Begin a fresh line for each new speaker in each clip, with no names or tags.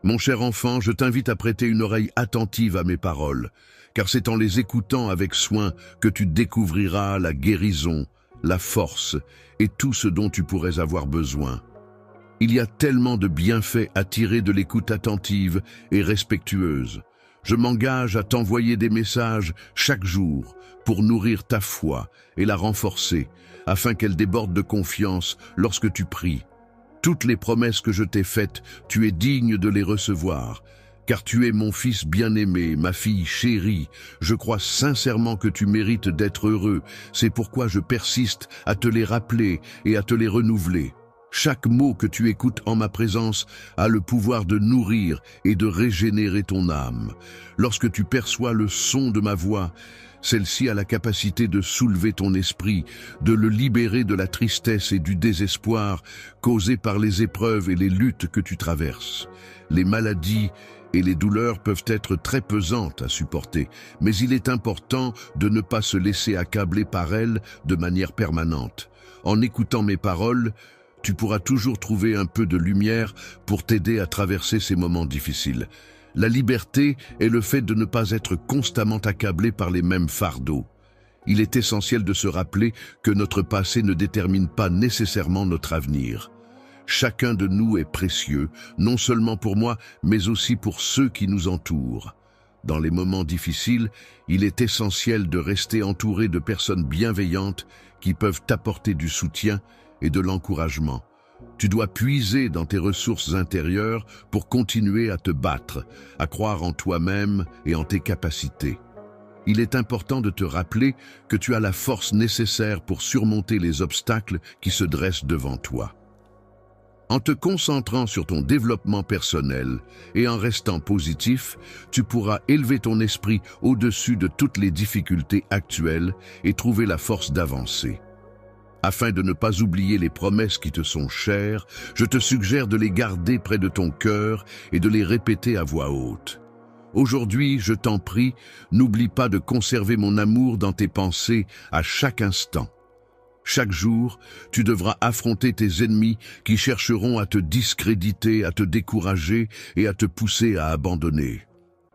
Mon cher enfant, je t'invite à prêter une oreille attentive à mes paroles, car c'est en les écoutant avec soin que tu découvriras la guérison, la force et tout ce dont tu pourrais avoir besoin. Il y a tellement de bienfaits à tirer de l'écoute attentive et respectueuse. Je m'engage à t'envoyer des messages chaque jour pour nourrir ta foi et la renforcer, afin qu'elle déborde de confiance lorsque tu pries. Toutes les promesses que je t'ai faites, tu es digne de les recevoir, car tu es mon fils bien-aimé, ma fille chérie. Je crois sincèrement que tu mérites d'être heureux. C'est pourquoi je persiste à te les rappeler et à te les renouveler. Chaque mot que tu écoutes en ma présence a le pouvoir de nourrir et de régénérer ton âme. Lorsque tu perçois le son de ma voix, celle-ci a la capacité de soulever ton esprit, de le libérer de la tristesse et du désespoir causés par les épreuves et les luttes que tu traverses. Les maladies et les douleurs peuvent être très pesantes à supporter, mais il est important de ne pas se laisser accabler par elles de manière permanente. En écoutant mes paroles, tu pourras toujours trouver un peu de lumière pour t'aider à traverser ces moments difficiles. La liberté est le fait de ne pas être constamment accablé par les mêmes fardeaux. Il est essentiel de se rappeler que notre passé ne détermine pas nécessairement notre avenir. Chacun de nous est précieux, non seulement pour moi, mais aussi pour ceux qui nous entourent. Dans les moments difficiles, il est essentiel de rester entouré de personnes bienveillantes qui peuvent t'apporter du soutien et de l'encouragement. Tu dois puiser dans tes ressources intérieures pour continuer à te battre, à croire en toi-même et en tes capacités. Il est important de te rappeler que tu as la force nécessaire pour surmonter les obstacles qui se dressent devant toi. En te concentrant sur ton développement personnel et en restant positif, tu pourras élever ton esprit au-dessus de toutes les difficultés actuelles et trouver la force d'avancer. Afin de ne pas oublier les promesses qui te sont chères, je te suggère de les garder près de ton cœur et de les répéter à voix haute. Aujourd'hui, je t'en prie, n'oublie pas de conserver mon amour dans tes pensées à chaque instant. Chaque jour, tu devras affronter tes ennemis qui chercheront à te discréditer, à te décourager et à te pousser à abandonner.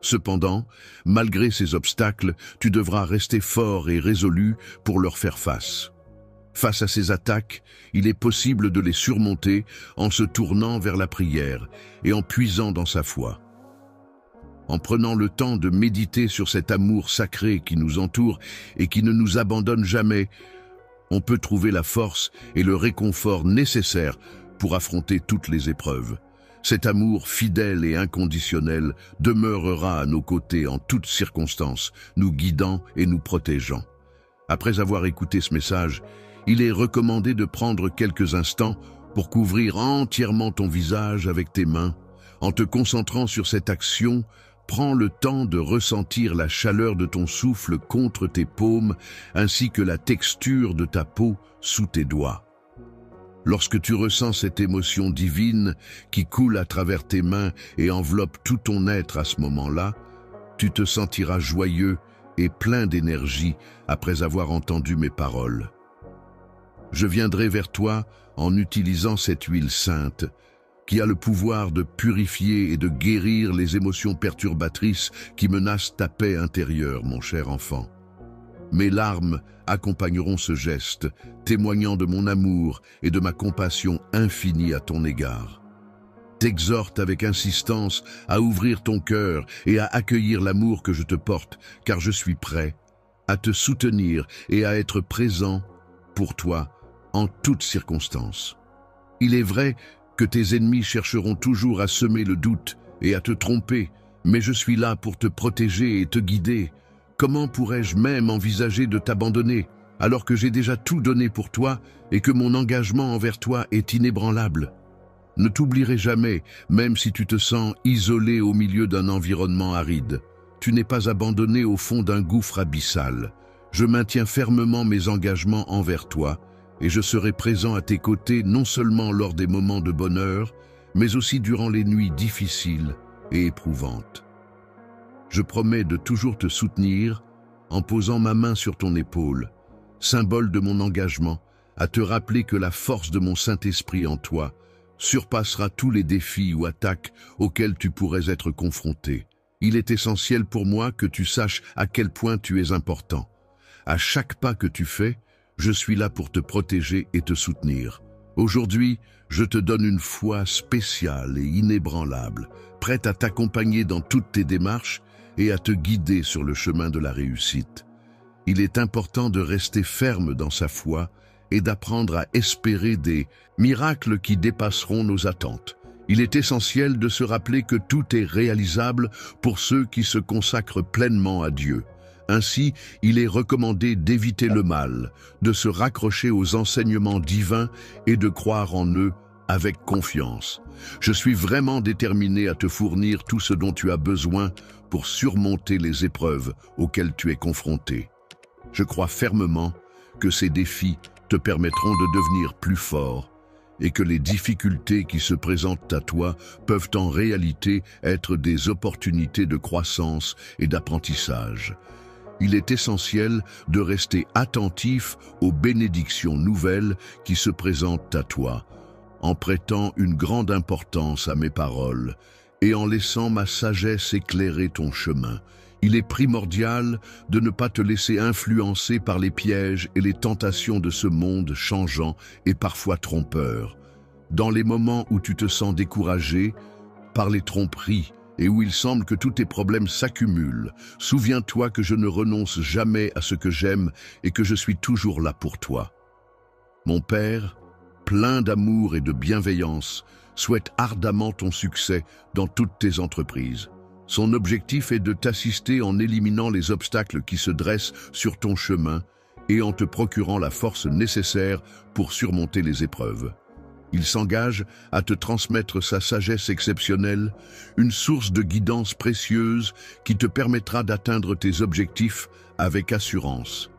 Cependant, malgré ces obstacles, tu devras rester fort et résolu pour leur faire face. Face à ces attaques, il est possible de les surmonter en se tournant vers la prière et en puisant dans sa foi. En prenant le temps de méditer sur cet amour sacré qui nous entoure et qui ne nous abandonne jamais, on peut trouver la force et le réconfort nécessaires pour affronter toutes les épreuves. Cet amour fidèle et inconditionnel demeurera à nos côtés en toutes circonstances, nous guidant et nous protégeant. Après avoir écouté ce message, il est recommandé de prendre quelques instants pour couvrir entièrement ton visage avec tes mains. En te concentrant sur cette action, prends le temps de ressentir la chaleur de ton souffle contre tes paumes ainsi que la texture de ta peau sous tes doigts. Lorsque tu ressens cette émotion divine qui coule à travers tes mains et enveloppe tout ton être à ce moment-là, tu te sentiras joyeux et plein d'énergie après avoir entendu mes paroles. Je viendrai vers toi en utilisant cette huile sainte qui a le pouvoir de purifier et de guérir les émotions perturbatrices qui menacent ta paix intérieure, mon cher enfant. Mes larmes accompagneront ce geste, témoignant de mon amour et de ma compassion infinie à ton égard. T'exhorte avec insistance à ouvrir ton cœur et à accueillir l'amour que je te porte, car je suis prêt à te soutenir et à être présent pour toi en toutes circonstances. Il est vrai que tes ennemis chercheront toujours à semer le doute et à te tromper, mais je suis là pour te protéger et te guider. Comment pourrais-je même envisager de t'abandonner, alors que j'ai déjà tout donné pour toi et que mon engagement envers toi est inébranlable? Ne t'oublierai jamais, même si tu te sens isolé au milieu d'un environnement aride. Tu n'es pas abandonné au fond d'un gouffre abyssal. Je maintiens fermement mes engagements envers toi, et je serai présent à tes côtés non seulement lors des moments de bonheur, mais aussi durant les nuits difficiles et éprouvantes. Je promets de toujours te soutenir en posant ma main sur ton épaule, symbole de mon engagement, à te rappeler que la force de mon Saint-Esprit en toi surpassera tous les défis ou attaques auxquels tu pourrais être confronté. Il est essentiel pour moi que tu saches à quel point tu es important. À chaque pas que tu fais, je suis là pour te protéger et te soutenir. Aujourd'hui, je te donne une foi spéciale et inébranlable, prête à t'accompagner dans toutes tes démarches et à te guider sur le chemin de la réussite. Il est important de rester ferme dans sa foi et d'apprendre à espérer des miracles qui dépasseront nos attentes. Il est essentiel de se rappeler que tout est réalisable pour ceux qui se consacrent pleinement à Dieu. Ainsi, il est recommandé d'éviter le mal, de se raccrocher aux enseignements divins et de croire en eux avec confiance. Je suis vraiment déterminé à te fournir tout ce dont tu as besoin pour surmonter les épreuves auxquelles tu es confronté. Je crois fermement que ces défis te permettront de devenir plus fort et que les difficultés qui se présentent à toi peuvent en réalité être des opportunités de croissance et d'apprentissage. Il est essentiel de rester attentif aux bénédictions nouvelles qui se présentent à toi, en prêtant une grande importance à mes paroles et en laissant ma sagesse éclairer ton chemin. Il est primordial de ne pas te laisser influencer par les pièges et les tentations de ce monde changeant et parfois trompeur. Dans les moments où tu te sens découragé par les tromperies et où il semble que tous tes problèmes s'accumulent, souviens-toi que je ne renonce jamais à ce que j'aime et que je suis toujours là pour toi. Mon Père, plein d'amour et de bienveillance, souhaite ardemment ton succès dans toutes tes entreprises. Son objectif est de t'assister en éliminant les obstacles qui se dressent sur ton chemin et en te procurant la force nécessaire pour surmonter les épreuves. Il s'engage à te transmettre sa sagesse exceptionnelle, une source de guidance précieuse qui te permettra d'atteindre tes objectifs avec assurance.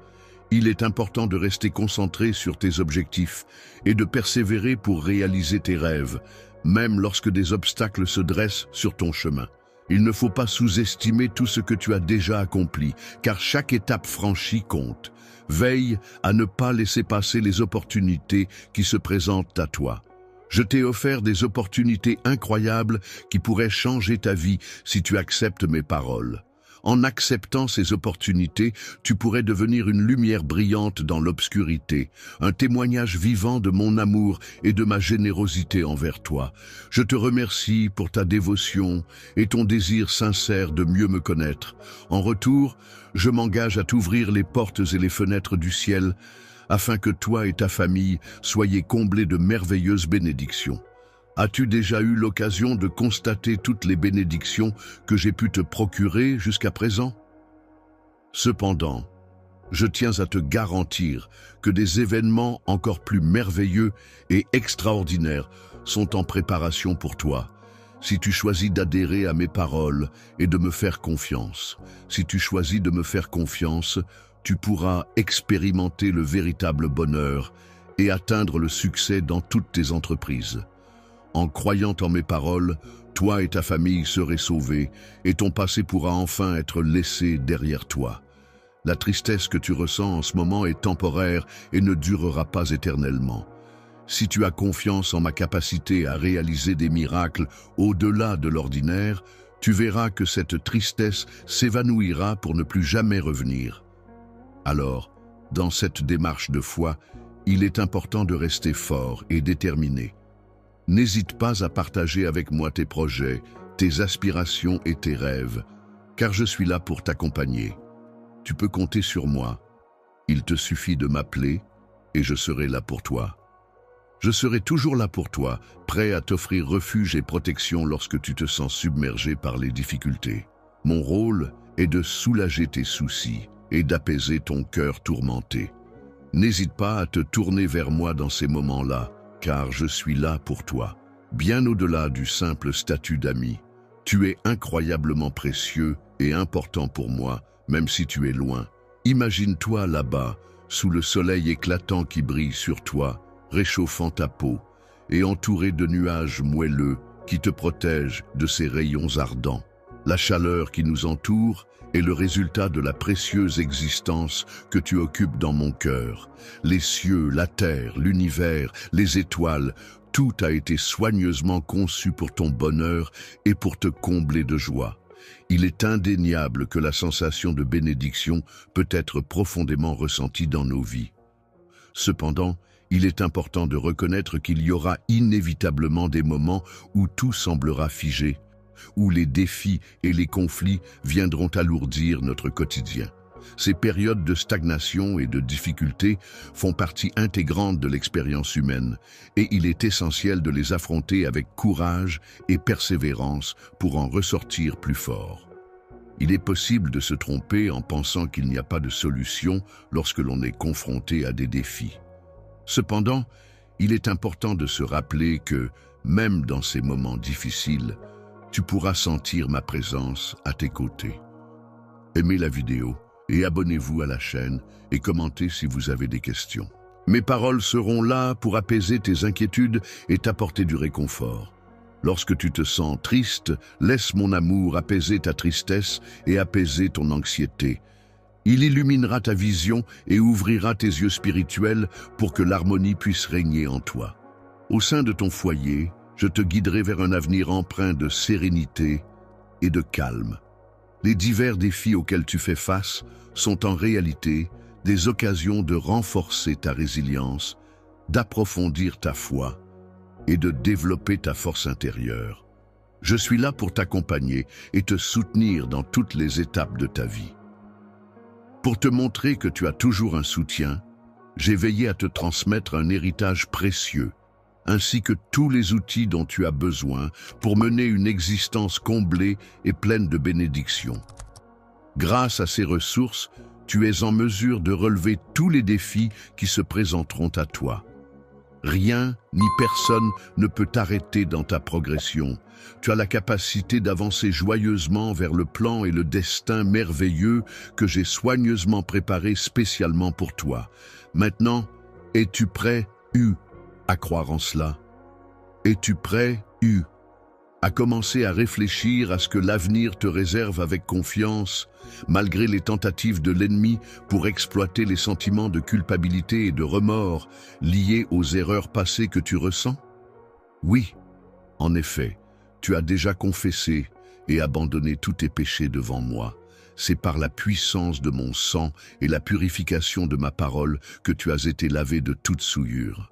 Il est important de rester concentré sur tes objectifs et de persévérer pour réaliser tes rêves, même lorsque des obstacles se dressent sur ton chemin. Il ne faut pas sous-estimer tout ce que tu as déjà accompli, car chaque étape franchie compte. Veille à ne pas laisser passer les opportunités qui se présentent à toi. Je t'ai offert des opportunités incroyables qui pourraient changer ta vie si tu acceptes mes paroles. En acceptant ces opportunités, tu pourrais devenir une lumière brillante dans l'obscurité, un témoignage vivant de mon amour et de ma générosité envers toi. Je te remercie pour ta dévotion et ton désir sincère de mieux me connaître. En retour, je m'engage à t'ouvrir les portes et les fenêtres du ciel, afin que toi et ta famille soyez comblés de merveilleuses bénédictions. As-tu déjà eu l'occasion de constater toutes les bénédictions que j'ai pu te procurer jusqu'à présent? Cependant, je tiens à te garantir que des événements encore plus merveilleux et extraordinaires sont en préparation pour toi. Si tu choisis d'adhérer à mes paroles et de me faire confiance, si tu choisis de me faire confiance, tu pourras expérimenter le véritable bonheur et atteindre le succès dans toutes tes entreprises. En croyant en mes paroles, toi et ta famille serez sauvés et ton passé pourra enfin être laissé derrière toi. La tristesse que tu ressens en ce moment est temporaire et ne durera pas éternellement. Si tu as confiance en ma capacité à réaliser des miracles au-delà de l'ordinaire, tu verras que cette tristesse s'évanouira pour ne plus jamais revenir. Alors, dans cette démarche de foi, il est important de rester fort et déterminé. N'hésite pas à partager avec moi tes projets, tes aspirations et tes rêves, car je suis là pour t'accompagner. Tu peux compter sur moi. Il te suffit de m'appeler et je serai là pour toi. Je serai toujours là pour toi, prêt à t'offrir refuge et protection lorsque tu te sens submergé par les difficultés. Mon rôle est de soulager tes soucis et d'apaiser ton cœur tourmenté. N'hésite pas à te tourner vers moi dans ces moments-là, car je suis là pour toi. Bien au-delà du simple statut d'ami, tu es incroyablement précieux et important pour moi, même si tu es loin. Imagine-toi là-bas, sous le soleil éclatant qui brille sur toi, réchauffant ta peau, et entouré de nuages moelleux qui te protègent de ces rayons ardents. La chaleur qui nous entoure est le résultat de la précieuse existence que tu occupes dans mon cœur. Les cieux, la terre, l'univers, les étoiles, tout a été soigneusement conçu pour ton bonheur et pour te combler de joie. Il est indéniable que la sensation de bénédiction peut être profondément ressentie dans nos vies. Cependant, il est important de reconnaître qu'il y aura inévitablement des moments où tout semblera figé, où les défis et les conflits viendront alourdir notre quotidien. Ces périodes de stagnation et de difficulté font partie intégrante de l'expérience humaine et il est essentiel de les affronter avec courage et persévérance pour en ressortir plus fort. Il est possible de se tromper en pensant qu'il n'y a pas de solution lorsque l'on est confronté à des défis. Cependant, il est important de se rappeler que, même dans ces moments difficiles, tu pourras sentir ma présence à tes côtés. Aimez la vidéo et abonnez-vous à la chaîne et commentez si vous avez des questions. Mes paroles seront là pour apaiser tes inquiétudes et t'apporter du réconfort. Lorsque tu te sens triste, laisse mon amour apaiser ta tristesse et apaiser ton anxiété. Il illuminera ta vision et ouvrira tes yeux spirituels pour que l'harmonie puisse régner en toi. Au sein de ton foyer, je te guiderai vers un avenir empreint de sérénité et de calme. Les divers défis auxquels tu fais face sont en réalité des occasions de renforcer ta résilience, d'approfondir ta foi et de développer ta force intérieure. Je suis là pour t'accompagner et te soutenir dans toutes les étapes de ta vie. Pour te montrer que tu as toujours un soutien, j'ai veillé à te transmettre un héritage précieux, ainsi que tous les outils dont tu as besoin pour mener une existence comblée et pleine de bénédictions. Grâce à ces ressources, tu es en mesure de relever tous les défis qui se présenteront à toi. Rien ni personne ne peut t'arrêter dans ta progression. Tu as la capacité d'avancer joyeusement vers le plan et le destin merveilleux que j'ai soigneusement préparé spécialement pour toi. Maintenant, es-tu prêt, à croire en cela? Es-tu prêt, à commencer à réfléchir à ce que l'avenir te réserve avec confiance, malgré les tentatives de l'ennemi pour exploiter les sentiments de culpabilité et de remords liés aux erreurs passées que tu ressens? Oui, en effet, tu as déjà confessé et abandonné tous tes péchés devant moi. C'est par la puissance de mon sang et la purification de ma parole que tu as été lavé de toute souillure.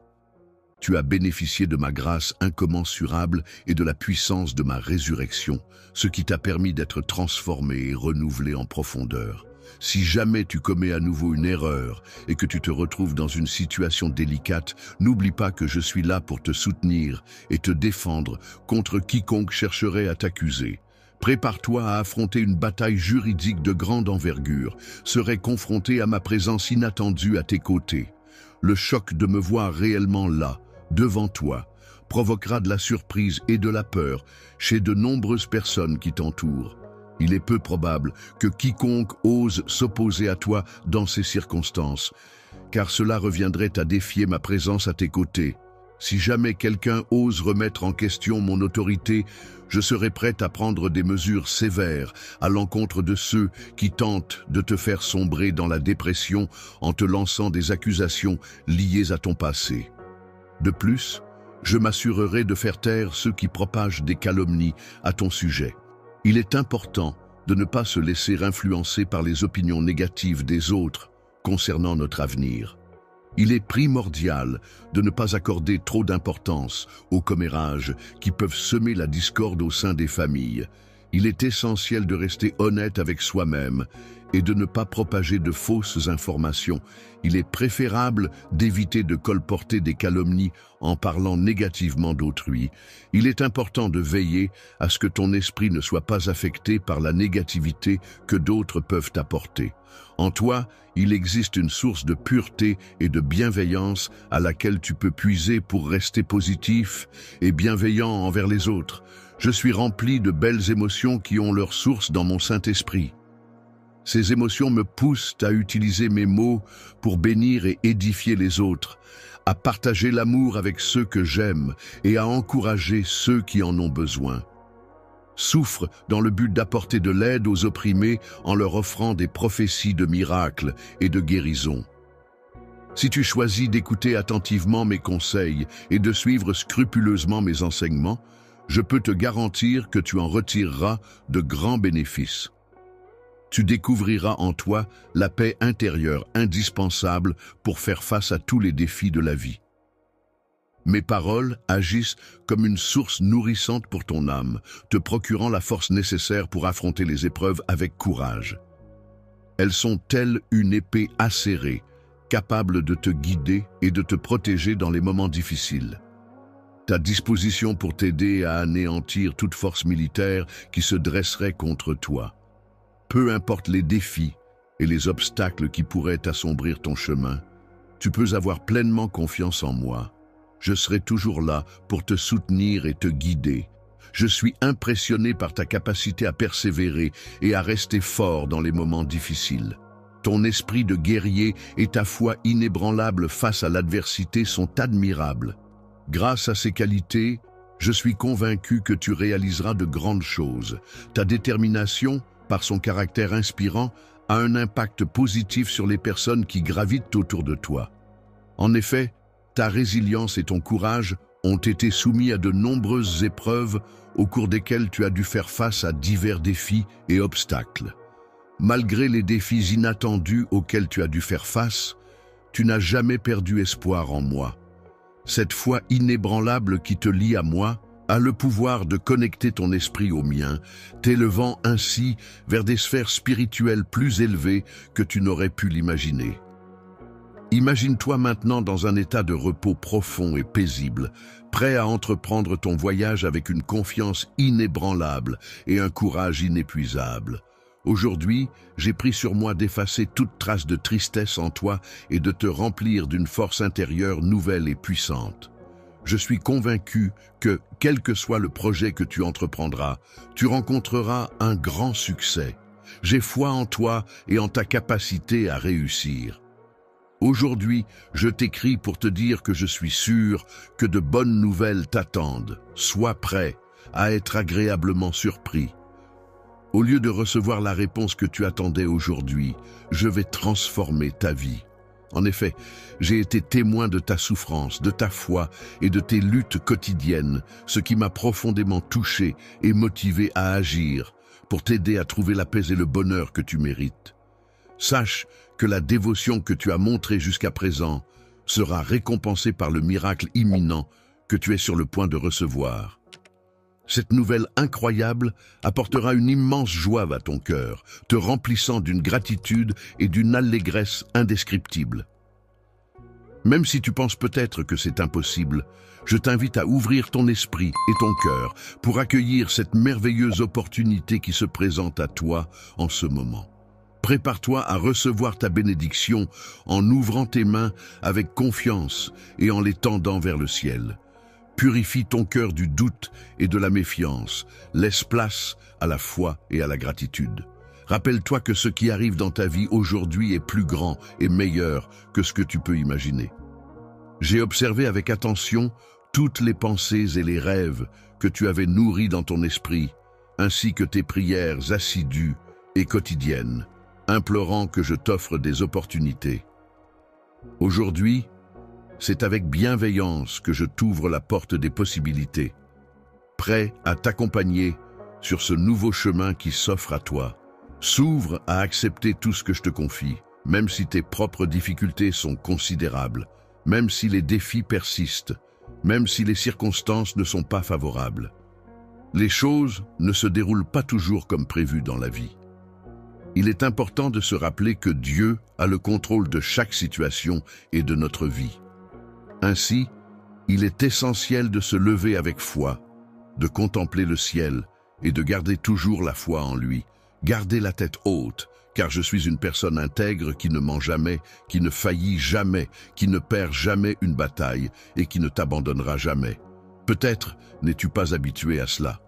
Tu as bénéficié de ma grâce incommensurable et de la puissance de ma résurrection, ce qui t'a permis d'être transformé et renouvelé en profondeur. Si jamais tu commets à nouveau une erreur et que tu te retrouves dans une situation délicate, n'oublie pas que je suis là pour te soutenir et te défendre contre quiconque chercherait à t'accuser. Prépare-toi à affronter une bataille juridique de grande envergure, serai confronté à ma présence inattendue à tes côtés. Le choc de me voir réellement là, devant toi, provoquera de la surprise et de la peur chez de nombreuses personnes qui t'entourent. Il est peu probable que quiconque ose s'opposer à toi dans ces circonstances, car cela reviendrait à défier ma présence à tes côtés. Si jamais quelqu'un ose remettre en question mon autorité, je serai prêt à prendre des mesures sévères à l'encontre de ceux qui tentent de te faire sombrer dans la dépression en te lançant des accusations liées à ton passé. De plus, je m'assurerai de faire taire ceux qui propagent des calomnies à ton sujet. Il est important de ne pas se laisser influencer par les opinions négatives des autres concernant notre avenir. Il est primordial de ne pas accorder trop d'importance aux commérages qui peuvent semer la discorde au sein des familles. Il est essentiel de rester honnête avec soi-même et de ne pas propager de fausses informations. Il est préférable d'éviter de colporter des calomnies en parlant négativement d'autrui. Il est important de veiller à ce que ton esprit ne soit pas affecté par la négativité que d'autres peuvent apporter. En toi, il existe une source de pureté et de bienveillance à laquelle tu peux puiser pour rester positif et bienveillant envers les autres. Je suis rempli de belles émotions qui ont leur source dans mon Saint-Esprit. Ces émotions me poussent à utiliser mes mots pour bénir et édifier les autres, à partager l'amour avec ceux que j'aime et à encourager ceux qui en ont besoin. souffre dans le but d'apporter de l'aide aux opprimés en leur offrant des prophéties de miracles et de guérison. Si tu choisis d'écouter attentivement mes conseils et de suivre scrupuleusement mes enseignements, je peux te garantir que tu en retireras de grands bénéfices. Tu découvriras en toi la paix intérieure indispensable pour faire face à tous les défis de la vie. Mes paroles agissent comme une source nourrissante pour ton âme, te procurant la force nécessaire pour affronter les épreuves avec courage. Elles sont telles une épée acérée, capable de te guider et de te protéger dans les moments difficiles. Ta disposition pour t'aider à anéantir toute force militaire qui se dresserait contre toi. Peu importe les défis et les obstacles qui pourraient assombrir ton chemin, tu peux avoir pleinement confiance en moi. Je serai toujours là pour te soutenir et te guider. Je suis impressionné par ta capacité à persévérer et à rester fort dans les moments difficiles. Ton esprit de guerrier et ta foi inébranlable face à l'adversité sont admirables. Grâce à ces qualités, je suis convaincu que tu réaliseras de grandes choses. Ta détermination, par son caractère inspirant, a un impact positif sur les personnes qui gravitent autour de toi. En effet, ta résilience et ton courage ont été soumis à de nombreuses épreuves au cours desquelles tu as dû faire face à divers défis et obstacles. Malgré les défis inattendus auxquels tu as dû faire face, tu n'as jamais perdu espoir en moi. Cette foi inébranlable qui te lie à moi a le pouvoir de connecter ton esprit au mien, t'élevant ainsi vers des sphères spirituelles plus élevées que tu n'aurais pu l'imaginer. Imagine-toi maintenant dans un état de repos profond et paisible, prêt à entreprendre ton voyage avec une confiance inébranlable et un courage inépuisable. Aujourd'hui, j'ai pris sur moi d'effacer toute trace de tristesse en toi et de te remplir d'une force intérieure nouvelle et puissante. Je suis convaincu que, quel que soit le projet que tu entreprendras, tu rencontreras un grand succès. J'ai foi en toi et en ta capacité à réussir. Aujourd'hui, je t'écris pour te dire que je suis sûr que de bonnes nouvelles t'attendent. Sois prêt à être agréablement surpris. Au lieu de recevoir la réponse que tu attendais aujourd'hui, je vais transformer ta vie. En effet, j'ai été témoin de ta souffrance, de ta foi et de tes luttes quotidiennes, ce qui m'a profondément touché et motivé à agir pour t'aider à trouver la paix et le bonheur que tu mérites. Sache que la dévotion que tu as montrée jusqu'à présent sera récompensée par le miracle imminent que tu es sur le point de recevoir. Cette nouvelle incroyable apportera une immense joie à ton cœur, te remplissant d'une gratitude et d'une allégresse indescriptibles. Même si tu penses peut-être que c'est impossible, je t'invite à ouvrir ton esprit et ton cœur pour accueillir cette merveilleuse opportunité qui se présente à toi en ce moment. Prépare-toi à recevoir ta bénédiction en ouvrant tes mains avec confiance et en les tendant vers le ciel. Purifie ton cœur du doute et de la méfiance. Laisse place à la foi et à la gratitude. Rappelle-toi que ce qui arrive dans ta vie aujourd'hui est plus grand et meilleur que ce que tu peux imaginer. J'ai observé avec attention toutes les pensées et les rêves que tu avais nourris dans ton esprit, ainsi que tes prières assidues et quotidiennes, implorant que je t'offre des opportunités. Aujourd'hui, c'est avec bienveillance que je t'ouvre la porte des possibilités, prêt à t'accompagner sur ce nouveau chemin qui s'offre à toi. S'ouvre à accepter tout ce que je te confie, même si tes propres difficultés sont considérables, même si les défis persistent, même si les circonstances ne sont pas favorables. Les choses ne se déroulent pas toujours comme prévu dans la vie. Il est important de se rappeler que Dieu a le contrôle de chaque situation et de notre vie. Ainsi, il est essentiel de se lever avec foi, de contempler le ciel et de garder toujours la foi en lui. Gardez la tête haute, car je suis une personne intègre qui ne ment jamais, qui ne faillit jamais, qui ne perd jamais une bataille et qui ne t'abandonnera jamais. Peut-être n'es-tu pas habitué à cela.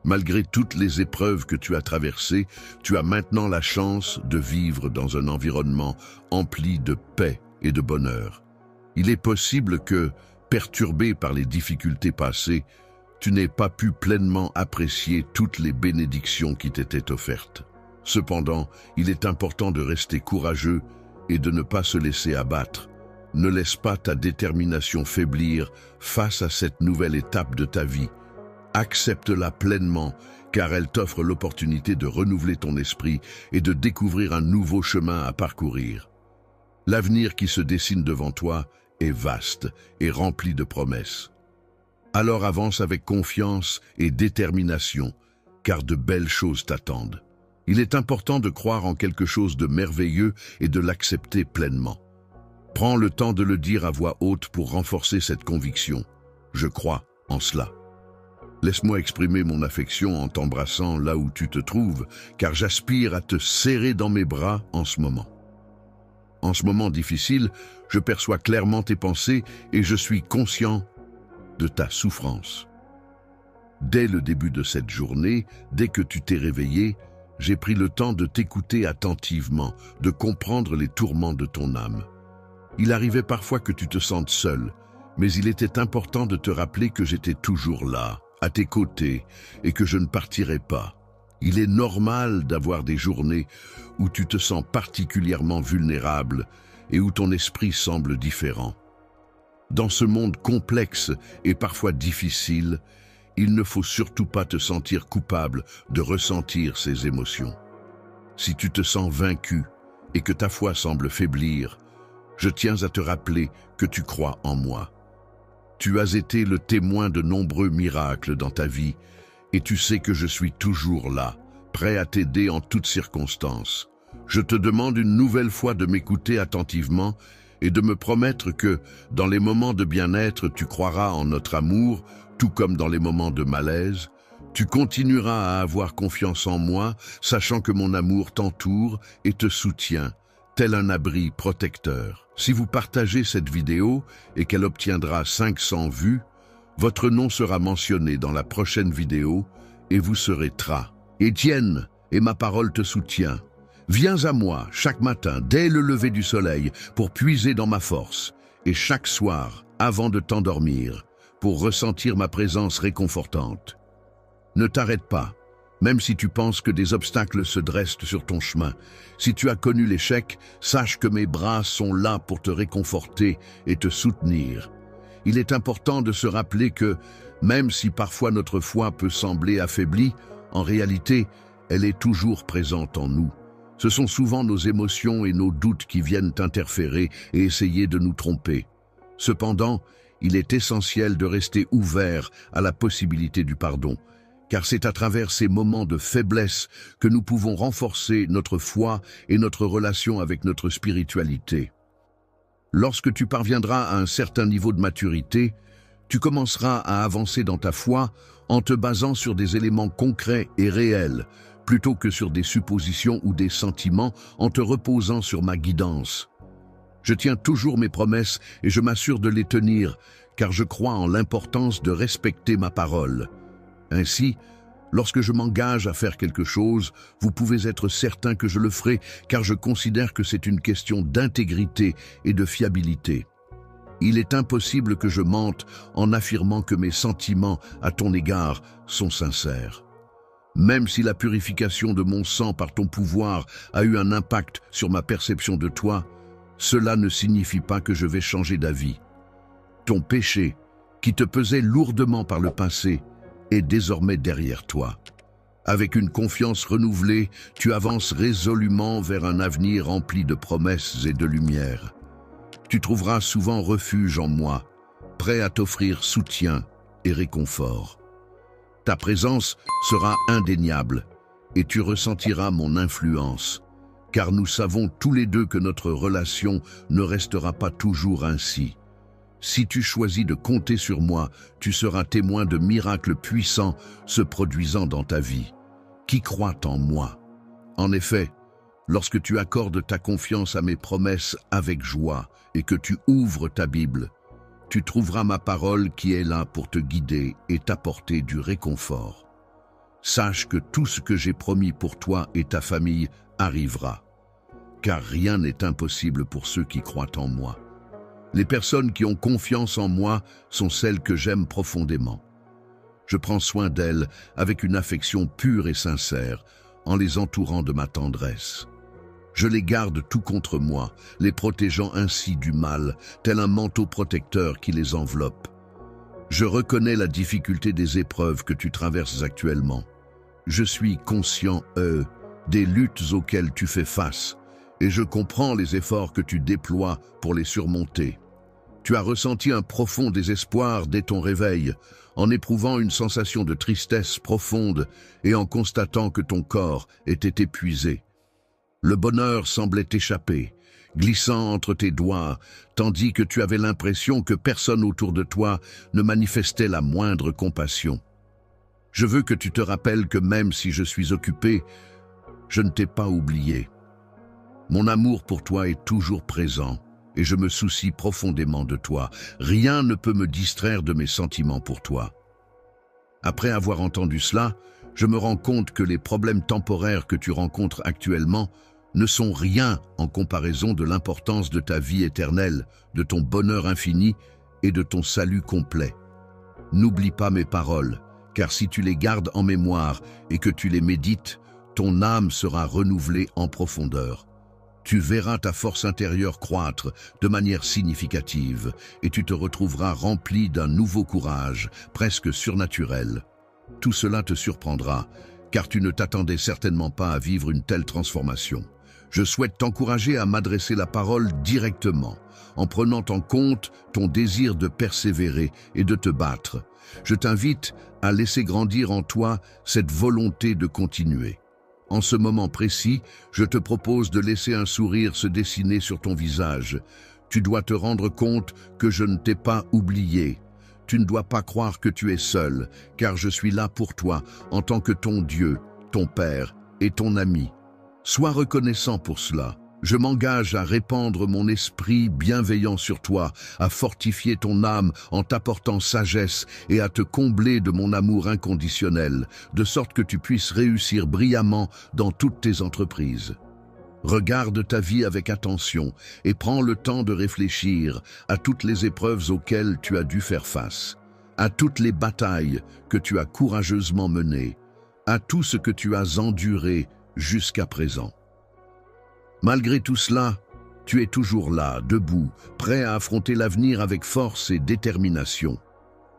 Malgré toutes les épreuves que tu as traversées, tu as maintenant la chance de vivre dans un environnement empli de paix et de bonheur. Il est possible que, perturbé par les difficultés passées, tu n'aies pas pu pleinement apprécier toutes les bénédictions qui t'étaient offertes. Cependant, il est important de rester courageux et de ne pas se laisser abattre. Ne laisse pas ta détermination faiblir face à cette nouvelle étape de ta vie. Accepte-la pleinement, car elle t'offre l'opportunité de renouveler ton esprit et de découvrir un nouveau chemin à parcourir. L'avenir qui se dessine devant toi est vaste et rempli de promesses. Alors avance avec confiance et détermination, car de belles choses t'attendent. Il est important de croire en quelque chose de merveilleux et de l'accepter pleinement. Prends le temps de le dire à voix haute pour renforcer cette conviction. Je crois en cela. Laisse-moi exprimer mon affection en t'embrassant là où tu te trouves, car j'aspire à te serrer dans mes bras en ce moment. En ce moment difficile, je perçois clairement tes pensées et je suis conscient de ta souffrance. Dès le début de cette journée, dès que tu t'es réveillé, j'ai pris le temps de t'écouter attentivement, de comprendre les tourments de ton âme. Il arrivait parfois que tu te sentes seul, mais il était important de te rappeler que j'étais toujours là, à tes côtés, et que je ne partirai pas. Il est normal d'avoir des journées où tu te sens particulièrement vulnérable et où ton esprit semble différent. Dans ce monde complexe et parfois difficile, il ne faut surtout pas te sentir coupable de ressentir ces émotions. Si tu te sens vaincu et que ta foi semble faiblir, je tiens à te rappeler que tu crois en moi. Tu as été le témoin de nombreux miracles dans ta vie et tu sais que je suis toujours là, prêt à t'aider en toutes circonstances. Je te demande une nouvelle fois de m'écouter attentivement et de me promettre que, dans les moments de bien-être, tu croiras en notre amour, tout comme dans les moments de malaise. Tu continueras à avoir confiance en moi, sachant que mon amour t'entoure et te soutient, tel un abri protecteur. Si vous partagez cette vidéo et qu'elle obtiendra 500 vues, votre nom sera mentionné dans la prochaine vidéo et vous serez Étienne, et ma parole te soutient. Viens à moi chaque matin dès le lever du soleil pour puiser dans ma force et chaque soir avant de t'endormir pour ressentir ma présence réconfortante. Ne t'arrête pas, même si tu penses que des obstacles se dressent sur ton chemin. Si tu as connu l'échec, sache que mes bras sont là pour te réconforter et te soutenir. Il est important de se rappeler que, même si parfois notre foi peut sembler affaiblie, en réalité, elle est toujours présente en nous. Ce sont souvent nos émotions et nos doutes qui viennent interférer et essayer de nous tromper. Cependant, il est essentiel de rester ouvert à la possibilité du pardon, car c'est à travers ces moments de faiblesse que nous pouvons renforcer notre foi et notre relation avec notre spiritualité. Lorsque tu parviendras à un certain niveau de maturité, tu commenceras à avancer dans ta foi en te basant sur des éléments concrets et réels, plutôt que sur des suppositions ou des sentiments, en te reposant sur ma guidance. Je tiens toujours mes promesses et je m'assure de les tenir, car je crois en l'importance de respecter ma parole. Ainsi, lorsque je m'engage à faire quelque chose, vous pouvez être certain que je le ferai, car je considère que c'est une question d'intégrité et de fiabilité. Il est impossible que je mente en affirmant que mes sentiments à ton égard sont sincères. Même si la purification de mon sang par ton pouvoir a eu un impact sur ma perception de toi, cela ne signifie pas que je vais changer d'avis. Ton péché, qui te pesait lourdement par le passé, est désormais derrière toi. Avec une confiance renouvelée, tu avances résolument vers un avenir rempli de promesses et de lumière. Tu trouveras souvent refuge en moi, prêt à t'offrir soutien et réconfort. Ta présence sera indéniable et tu ressentiras mon influence, car nous savons tous les deux que notre relation ne restera pas toujours ainsi. Si tu choisis de compter sur moi, tu seras témoin de miracles puissants se produisant dans ta vie. Qui croit en moi? En effet, lorsque tu accordes ta confiance à mes promesses avec joie et que tu ouvres ta Bible, tu trouveras ma parole qui est là pour te guider et t'apporter du réconfort. Sache que tout ce que j'ai promis pour toi et ta famille arrivera, car rien n'est impossible pour ceux qui croient en moi. Les personnes qui ont confiance en moi sont celles que j'aime profondément. Je prends soin d'elles avec une affection pure et sincère, en les entourant de ma tendresse. Je les garde tout contre moi, les protégeant ainsi du mal, tel un manteau protecteur qui les enveloppe. Je reconnais la difficulté des épreuves que tu traverses actuellement. Je suis conscient, des luttes auxquelles tu fais face, et je comprends les efforts que tu déploies pour les surmonter. Tu as ressenti un profond désespoir dès ton réveil, en éprouvant une sensation de tristesse profonde et en constatant que ton corps était épuisé. Le bonheur semblait t'échapper, glissant entre tes doigts, tandis que tu avais l'impression que personne autour de toi ne manifestait la moindre compassion. Je veux que tu te rappelles que même si je suis occupé, je ne t'ai pas oublié. Mon amour pour toi est toujours présent et je me soucie profondément de toi. Rien ne peut me distraire de mes sentiments pour toi. Après avoir entendu cela, je me rends compte que les problèmes temporaires que tu rencontres actuellement ne sont rien en comparaison de l'importance de ta vie éternelle, de ton bonheur infini et de ton salut complet. N'oublie pas mes paroles, car si tu les gardes en mémoire et que tu les médites, ton âme sera renouvelée en profondeur. Tu verras ta force intérieure croître de manière significative et tu te retrouveras rempli d'un nouveau courage, presque surnaturel. Tout cela te surprendra, car tu ne t'attendais certainement pas à vivre une telle transformation. Je souhaite t'encourager à m'adresser la parole directement, en prenant en compte ton désir de persévérer et de te battre. Je t'invite à laisser grandir en toi cette volonté de continuer. En ce moment précis, je te propose de laisser un sourire se dessiner sur ton visage. Tu dois te rendre compte que je ne t'ai pas oublié. Tu ne dois pas croire que tu es seul, car je suis là pour toi en tant que ton Dieu, ton Père et ton ami. Sois reconnaissant pour cela. Je m'engage à répandre mon esprit bienveillant sur toi, à fortifier ton âme en t'apportant sagesse et à te combler de mon amour inconditionnel, de sorte que tu puisses réussir brillamment dans toutes tes entreprises. Regarde ta vie avec attention et prends le temps de réfléchir à toutes les épreuves auxquelles tu as dû faire face, à toutes les batailles que tu as courageusement menées, à tout ce que tu as enduré jusqu'à présent. Malgré tout cela, tu es toujours là, debout, prêt à affronter l'avenir avec force et détermination.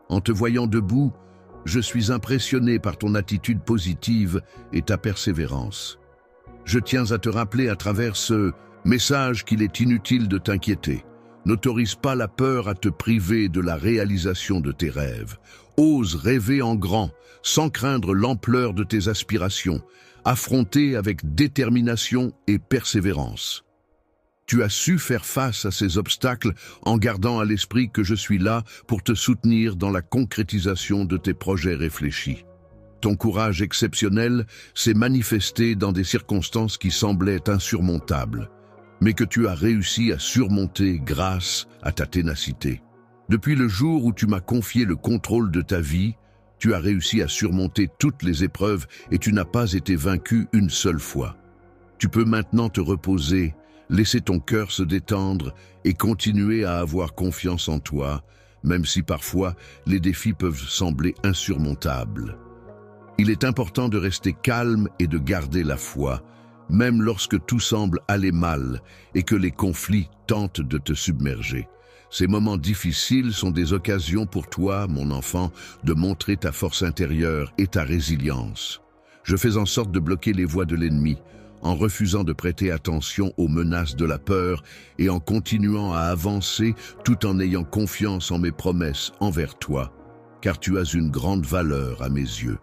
En te voyant debout, je suis impressionné par ton attitude positive et ta persévérance. Je tiens à te rappeler à travers ce message qu'il est inutile de t'inquiéter. N'autorise pas la peur à te priver de la réalisation de tes rêves. Ose rêver en grand, sans craindre l'ampleur de tes aspirations, affronter avec détermination et persévérance. Tu as su faire face à ces obstacles en gardant à l'esprit que je suis là pour te soutenir dans la concrétisation de tes projets réfléchis. Ton courage exceptionnel s'est manifesté dans des circonstances qui semblaient insurmontables, mais que tu as réussi à surmonter grâce à ta ténacité. Depuis le jour où tu m'as confié le contrôle de ta vie, tu as réussi à surmonter toutes les épreuves et tu n'as pas été vaincu une seule fois. Tu peux maintenant te reposer, laisser ton cœur se détendre et continuer à avoir confiance en toi, même si parfois les défis peuvent sembler insurmontables. Il est important de rester calme et de garder la foi, même lorsque tout semble aller mal et que les conflits tentent de te submerger. Ces moments difficiles sont des occasions pour toi, mon enfant, de montrer ta force intérieure et ta résilience. Je fais en sorte de bloquer les voies de l'ennemi, en refusant de prêter attention aux menaces de la peur et en continuant à avancer tout en ayant confiance en mes promesses envers toi, car tu as une grande valeur à mes yeux.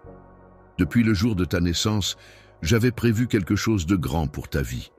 Depuis le jour de ta naissance, j'avais prévu quelque chose de grand pour ta vie.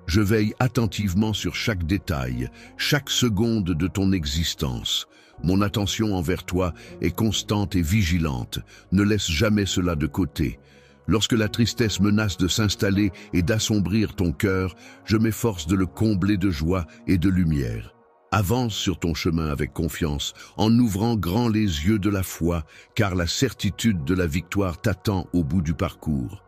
Je veille attentivement sur chaque détail, chaque seconde de ton existence. Mon attention envers toi est constante et vigilante. Ne laisse jamais cela de côté. Lorsque la tristesse menace de s'installer et d'assombrir ton cœur, je m'efforce de le combler de joie et de lumière. Avance sur ton chemin avec confiance, en ouvrant grand les yeux de la foi, car la certitude de la victoire t'attend au bout du parcours.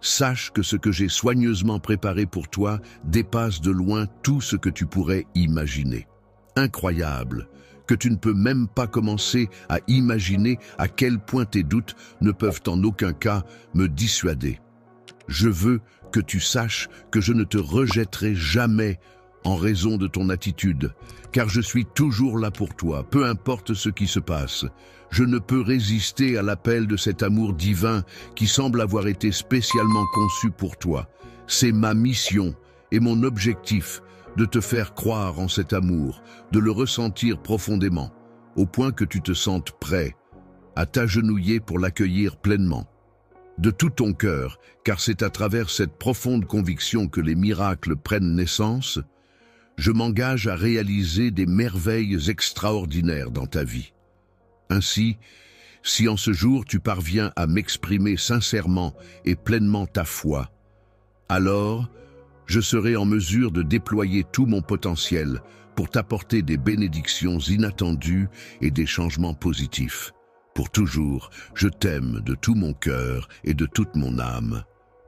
Sache que ce que j'ai soigneusement préparé pour toi dépasse de loin tout ce que tu pourrais imaginer. Incroyable que tu ne peux même pas commencer à imaginer à quel point tes doutes ne peuvent en aucun cas me dissuader. Je veux que tu saches que je ne te rejetterai jamais en raison de ton attitude, car je suis toujours là pour toi, peu importe ce qui se passe. Je ne peux résister à l'appel de cet amour divin qui semble avoir été spécialement conçu pour toi. C'est ma mission et mon objectif de te faire croire en cet amour, de le ressentir profondément, au point que tu te sentes prêt à t'agenouiller pour l'accueillir pleinement. De tout ton cœur, car c'est à travers cette profonde conviction que les miracles prennent naissance, je m'engage à réaliser des merveilles extraordinaires dans ta vie. Ainsi, si en ce jour tu parviens à m'exprimer sincèrement et pleinement ta foi, alors je serai en mesure de déployer tout mon potentiel pour t'apporter des bénédictions inattendues et des changements positifs. Pour toujours, je t'aime de tout mon cœur et de toute mon âme.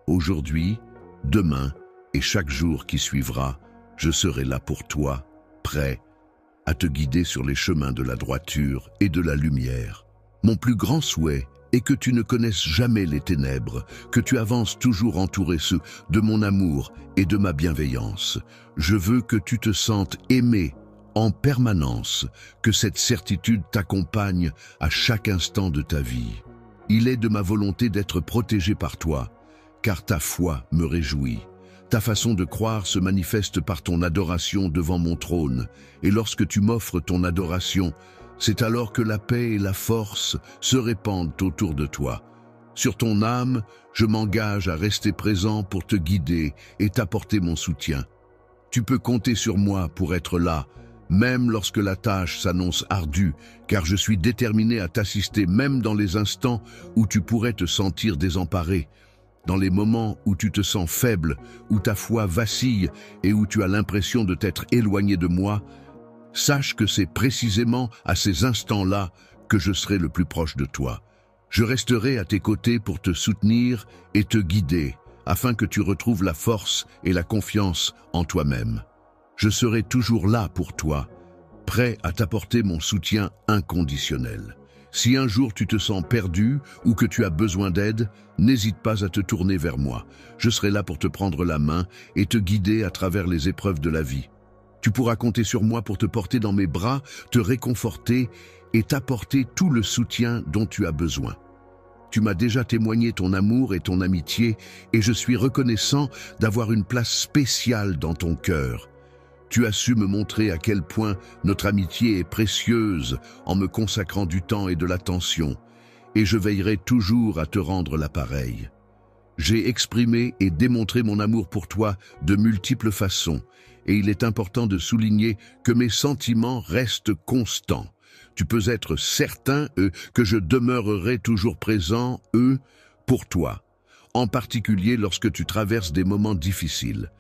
Aujourd'hui, demain et chaque jour qui suivra, je serai là pour toi, prêt à te guider sur les chemins de la droiture et de la lumière. Mon plus grand souhait est que tu ne connaisses jamais les ténèbres, que tu avances toujours entouré de mon amour et de ma bienveillance. Je veux que tu te sentes aimé en permanence, que cette certitude t'accompagne à chaque instant de ta vie. Il est de ma volonté d'être protégé par toi, car ta foi me réjouit. Ta façon de croire se manifeste par ton adoration devant mon trône, et lorsque tu m'offres ton adoration, c'est alors que la paix et la force se répandent autour de toi. Sur ton âme, je m'engage à rester présent pour te guider et t'apporter mon soutien. Tu peux compter sur moi pour être là, même lorsque la tâche s'annonce ardue, car je suis déterminé à t'assister même dans les instants où tu pourrais te sentir désemparé. Dans les moments où tu te sens faible, où ta foi vacille et où tu as l'impression de t'être éloigné de moi, sache que c'est précisément à ces instants-là que je serai le plus proche de toi. Je resterai à tes côtés pour te soutenir et te guider, afin que tu retrouves la force et la confiance en toi-même. Je serai toujours là pour toi, prêt à t'apporter mon soutien inconditionnel. Si un jour tu te sens perdu ou que tu as besoin d'aide, n'hésite pas à te tourner vers moi. Je serai là pour te prendre la main et te guider à travers les épreuves de la vie. Tu pourras compter sur moi pour te porter dans mes bras, te réconforter et t'apporter tout le soutien dont tu as besoin. Tu m'as déjà témoigné ton amour et ton amitié et je suis reconnaissant d'avoir une place spéciale dans ton cœur. Tu as su me montrer à quel point notre amitié est précieuse en me consacrant du temps et de l'attention, et je veillerai toujours à te rendre l'appareil. J'ai exprimé et démontré mon amour pour toi de multiples façons, et il est important de souligner que mes sentiments restent constants. Tu peux être certain que je demeurerai toujours présent, pour toi, en particulier lorsque tu traverses des moments difficiles.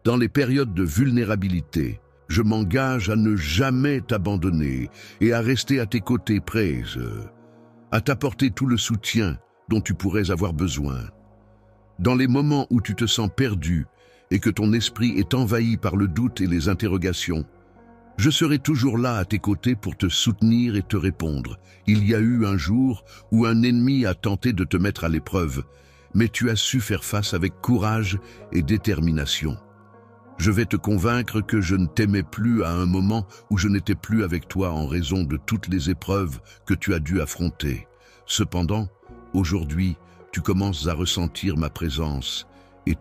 Dans les périodes de vulnérabilité, je m'engage à ne jamais t'abandonner et à rester à tes côtés prêt à t'apporter tout le soutien dont tu pourrais avoir besoin. Dans les moments où tu te sens perdu et que ton esprit est envahi par le doute et les interrogations, je serai toujours là à tes côtés pour te soutenir et te répondre. Il y a eu un jour où un ennemi a tenté de te mettre à l'épreuve, mais tu as su faire face avec courage et détermination. Je vais te convaincre que je ne t'aimais plus à un moment où je n'étais plus avec toi en raison de toutes les épreuves que tu as dû affronter. Cependant, aujourd'hui, tu commences à ressentir ma présence et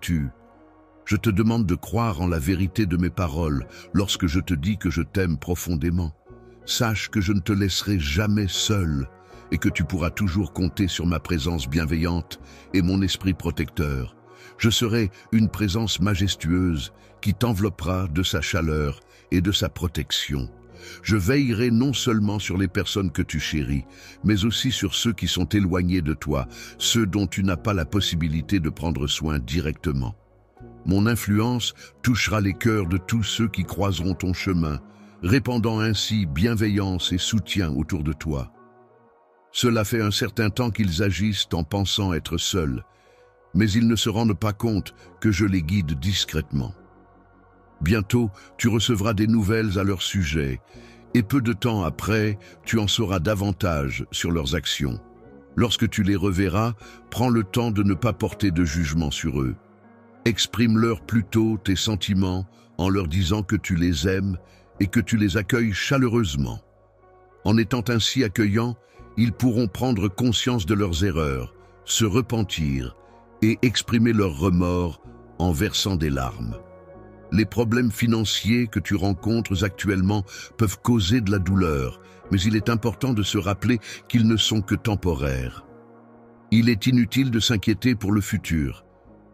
je te demande de croire en la vérité de mes paroles lorsque je te dis que je t'aime profondément. Sache que je ne te laisserai jamais seul et que tu pourras toujours compter sur ma présence bienveillante et mon esprit protecteur. Je serai une présence majestueuse qui t'enveloppera de sa chaleur et de sa protection. Je veillerai non seulement sur les personnes que tu chéris, mais aussi sur ceux qui sont éloignés de toi, ceux dont tu n'as pas la possibilité de prendre soin directement. Mon influence touchera les cœurs de tous ceux qui croiseront ton chemin, répandant ainsi bienveillance et soutien autour de toi. Cela fait un certain temps qu'ils agissent en pensant être seuls, mais ils ne se rendent pas compte que je les guide discrètement. Bientôt, tu recevras des nouvelles à leur sujet, Et peu de temps après, tu en sauras davantage sur leurs actions. Lorsque tu les reverras, prends le temps de ne pas porter de jugement sur eux. Exprime-leur plutôt tes sentiments en leur disant que tu les aimes et que tu les accueilles chaleureusement. En étant ainsi accueillants, ils pourront prendre conscience de leurs erreurs, se repentir et exprimer leurs remords en versant des larmes. Les problèmes financiers que tu rencontres actuellement peuvent causer de la douleur, mais il est important de se rappeler qu'ils ne sont que temporaires. Il est inutile de s'inquiéter pour le futur.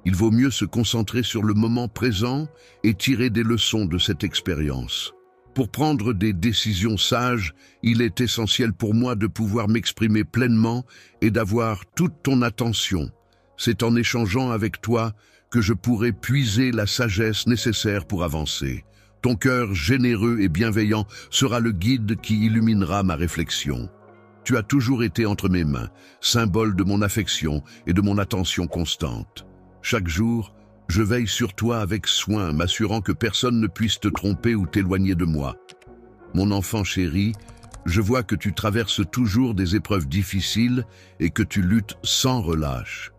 Il vaut mieux se concentrer sur le moment présent et tirer des leçons de cette expérience. Pour prendre des décisions sages, il est essentiel pour moi de pouvoir m'exprimer pleinement et d'avoir toute ton attention. C'est en échangeant avec toi que je pourrai puiser la sagesse nécessaire pour avancer. Ton cœur généreux et bienveillant sera le guide qui illuminera ma réflexion. Tu as toujours été entre mes mains, symbole de mon affection et de mon attention constante. Chaque jour, je veille sur toi avec soin, m'assurant que personne ne puisse te tromper ou t'éloigner de moi. Mon enfant chéri, je vois que tu traverses toujours des épreuves difficiles et que tu luttes sans relâche.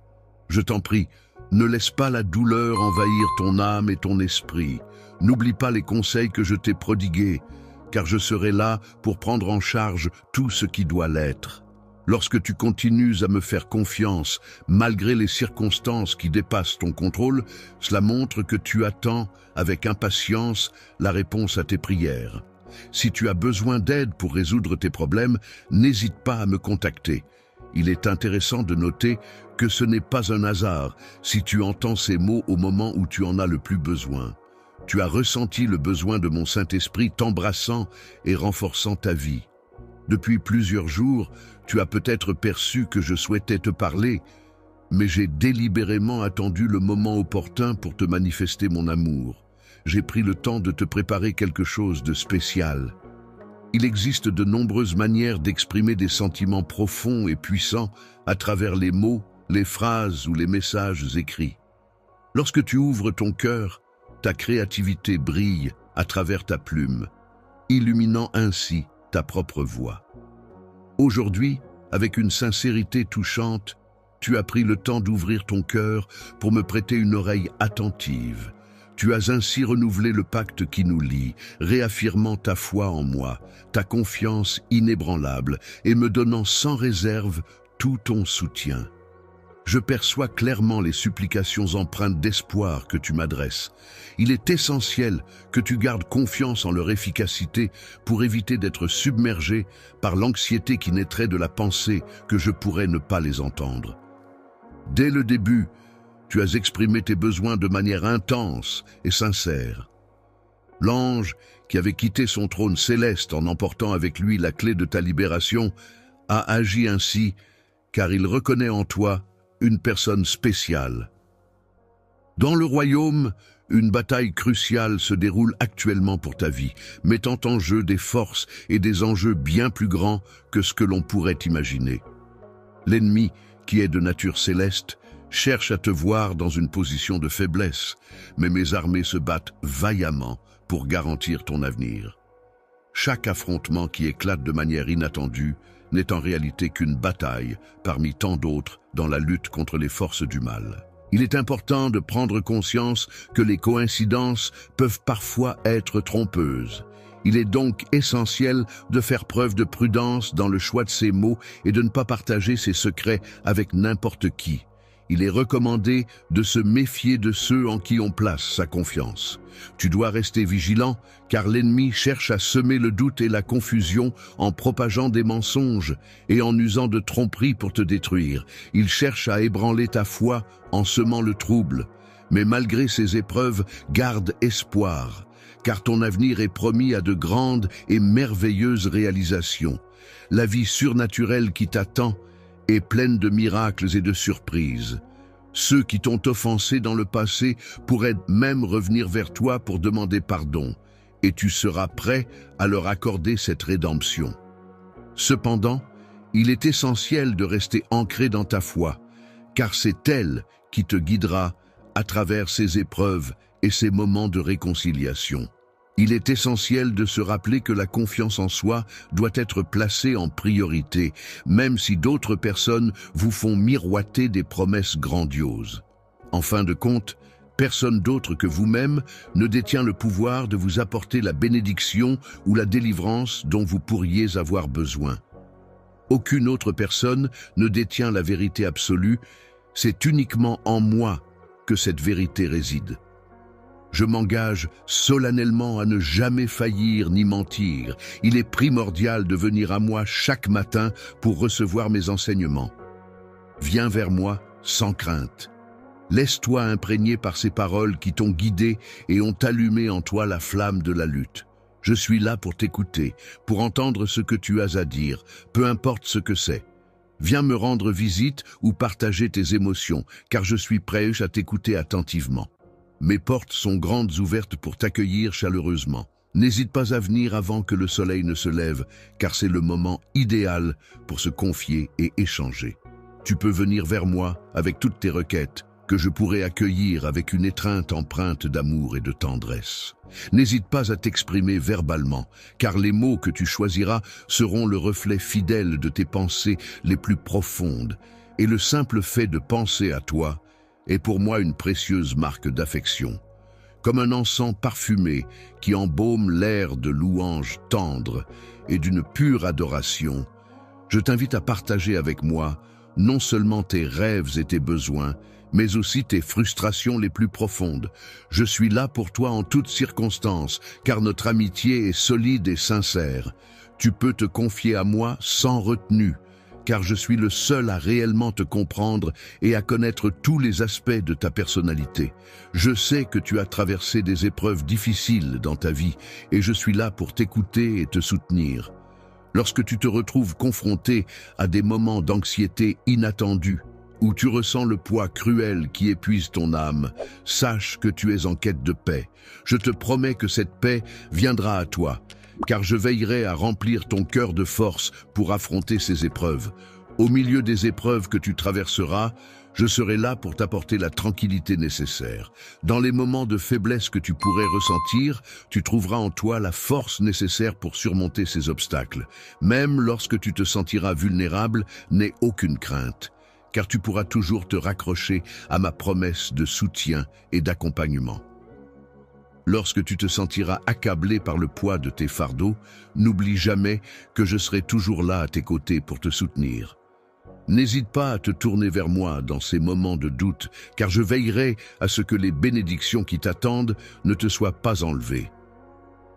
Je t'en prie, ne laisse pas la douleur envahir ton âme et ton esprit. N'oublie pas les conseils que je t'ai prodigués, car je serai là pour prendre en charge tout ce qui doit l'être. Lorsque tu continues à me faire confiance, malgré les circonstances qui dépassent ton contrôle, cela montre que tu attends avec impatience la réponse à tes prières. Si tu as besoin d'aide pour résoudre tes problèmes, n'hésite pas à me contacter. Il est intéressant de noter que ce n'est pas un hasard si tu entends ces mots au moment où tu en as le plus besoin. Tu as ressenti le besoin de mon Saint-Esprit t'embrassant et renforçant ta vie. Depuis plusieurs jours, tu as peut-être perçu que je souhaitais te parler, mais j'ai délibérément attendu le moment opportun pour te manifester mon amour. J'ai pris le temps de te préparer quelque chose de spécial. Il existe de nombreuses manières d'exprimer des sentiments profonds et puissants à travers les mots, les phrases ou les messages écrits. Lorsque tu ouvres ton cœur, ta créativité brille à travers ta plume, illuminant ainsi ta propre voix. Aujourd'hui, avec une sincérité touchante, tu as pris le temps d'ouvrir ton cœur pour me prêter une oreille attentive. Tu as ainsi renouvelé le pacte qui nous lie, réaffirmant ta foi en moi, ta confiance inébranlable et me donnant sans réserve tout ton soutien. Je perçois clairement les supplications empreintes d'espoir que tu m'adresses. Il est essentiel que tu gardes confiance en leur efficacité pour éviter d'être submergé par l'anxiété qui naîtrait de la pensée que je pourrais ne pas les entendre. Dès le début, tu as exprimé tes besoins de manière intense et sincère. L'ange, qui avait quitté son trône céleste en emportant avec lui la clé de ta libération, a agi ainsi car il reconnaît en toi une personne spéciale. Dans le royaume, une bataille cruciale se déroule actuellement pour ta vie, mettant en jeu des forces et des enjeux bien plus grands que ce que l'on pourrait imaginer. L'ennemi, qui est de nature céleste, cherche à te voir dans une position de faiblesse, mais mes armées se battent vaillamment pour garantir ton avenir. Chaque affrontement qui éclate de manière inattendue n'est en réalité qu'une bataille parmi tant d'autres dans la lutte contre les forces du mal. Il est important de prendre conscience que les coïncidences peuvent parfois être trompeuses. Il est donc essentiel de faire preuve de prudence dans le choix de ses mots et de ne pas partager ses secrets avec n'importe qui. Il est recommandé de se méfier de ceux en qui on place sa confiance. Tu dois rester vigilant, car l'ennemi cherche à semer le doute et la confusion en propageant des mensonges et en usant de tromperies pour te détruire. Il cherche à ébranler ta foi en semant le trouble. Mais malgré ces épreuves, garde espoir, car ton avenir est promis à de grandes et merveilleuses réalisations. La vie surnaturelle qui t'attend est pleine de miracles et de surprises. Ceux qui t'ont offensé dans le passé pourraient même revenir vers toi pour demander pardon, et tu seras prêt à leur accorder cette rédemption. Cependant, il est essentiel de rester ancré dans ta foi, car c'est elle qui te guidera à travers ces épreuves et ces moments de réconciliation. Il est essentiel de se rappeler que la confiance en soi doit être placée en priorité, même si d'autres personnes vous font miroiter des promesses grandioses. En fin de compte, personne d'autre que vous-même ne détient le pouvoir de vous apporter la bénédiction ou la délivrance dont vous pourriez avoir besoin. Aucune autre personne ne détient la vérité absolue, c'est uniquement en moi que cette vérité réside. Je m'engage solennellement à ne jamais faillir ni mentir. Il est primordial de venir à moi chaque matin pour recevoir mes enseignements. Viens vers moi sans crainte. Laisse-toi imprégner par ces paroles qui t'ont guidé et ont allumé en toi la flamme de la lutte. Je suis là pour t'écouter, pour entendre ce que tu as à dire, peu importe ce que c'est. Viens me rendre visite ou partager tes émotions, car je suis prêt à t'écouter attentivement. Mes portes sont grandes ouvertes pour t'accueillir chaleureusement. N'hésite pas à venir avant que le soleil ne se lève, car c'est le moment idéal pour se confier et échanger. Tu peux venir vers moi avec toutes tes requêtes, que je pourrai accueillir avec une étreinte empreinte d'amour et de tendresse. N'hésite pas à t'exprimer verbalement, car les mots que tu choisiras seront le reflet fidèle de tes pensées les plus profondes, et le simple fait de penser à toi est pour moi une précieuse marque d'affection. Comme un encens parfumé qui embaume l'air de louanges tendres et d'une pure adoration, je t'invite à partager avec moi non seulement tes rêves et tes besoins, mais aussi tes frustrations les plus profondes. Je suis là pour toi en toutes circonstances, car notre amitié est solide et sincère. Tu peux te confier à moi sans retenue, car je suis le seul à réellement te comprendre et à connaître tous les aspects de ta personnalité. Je sais que tu as traversé des épreuves difficiles dans ta vie, et je suis là pour t'écouter et te soutenir. Lorsque tu te retrouves confronté à des moments d'anxiété inattendus, où tu ressens le poids cruel qui épuise ton âme, sache que tu es en quête de paix. Je te promets que cette paix viendra à toi, car je veillerai à remplir ton cœur de force pour affronter ces épreuves. Au milieu des épreuves que tu traverseras, je serai là pour t'apporter la tranquillité nécessaire. Dans les moments de faiblesse que tu pourrais ressentir, tu trouveras en toi la force nécessaire pour surmonter ces obstacles. Même lorsque tu te sentiras vulnérable, n'aie aucune crainte, car tu pourras toujours te raccrocher à ma promesse de soutien et d'accompagnement. Lorsque tu te sentiras accablé par le poids de tes fardeaux, n'oublie jamais que je serai toujours là à tes côtés pour te soutenir. N'hésite pas à te tourner vers moi dans ces moments de doute, car je veillerai à ce que les bénédictions qui t'attendent ne te soient pas enlevées.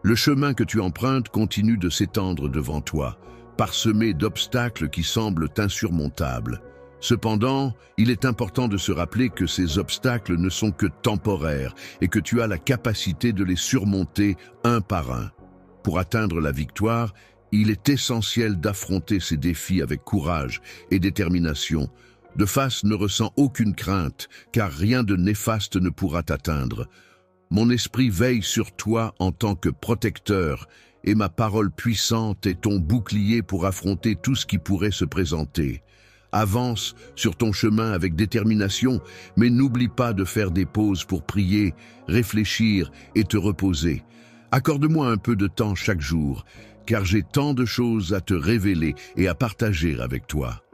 Le chemin que tu empruntes continue de s'étendre devant toi, parsemé d'obstacles qui semblent insurmontables. Cependant, il est important de se rappeler que ces obstacles ne sont que temporaires et que tu as la capacité de les surmonter un par un. Pour atteindre la victoire, il est essentiel d'affronter ces défis avec courage et détermination. De face, ne ressens aucune crainte, car rien de néfaste ne pourra t'atteindre. Mon esprit veille sur toi en tant que protecteur, et ma parole puissante est ton bouclier pour affronter tout ce qui pourrait se présenter. Avance sur ton chemin avec détermination, mais n'oublie pas de faire des pauses pour prier, réfléchir et te reposer. Accorde-moi un peu de temps chaque jour, car j'ai tant de choses à te révéler et à partager avec toi.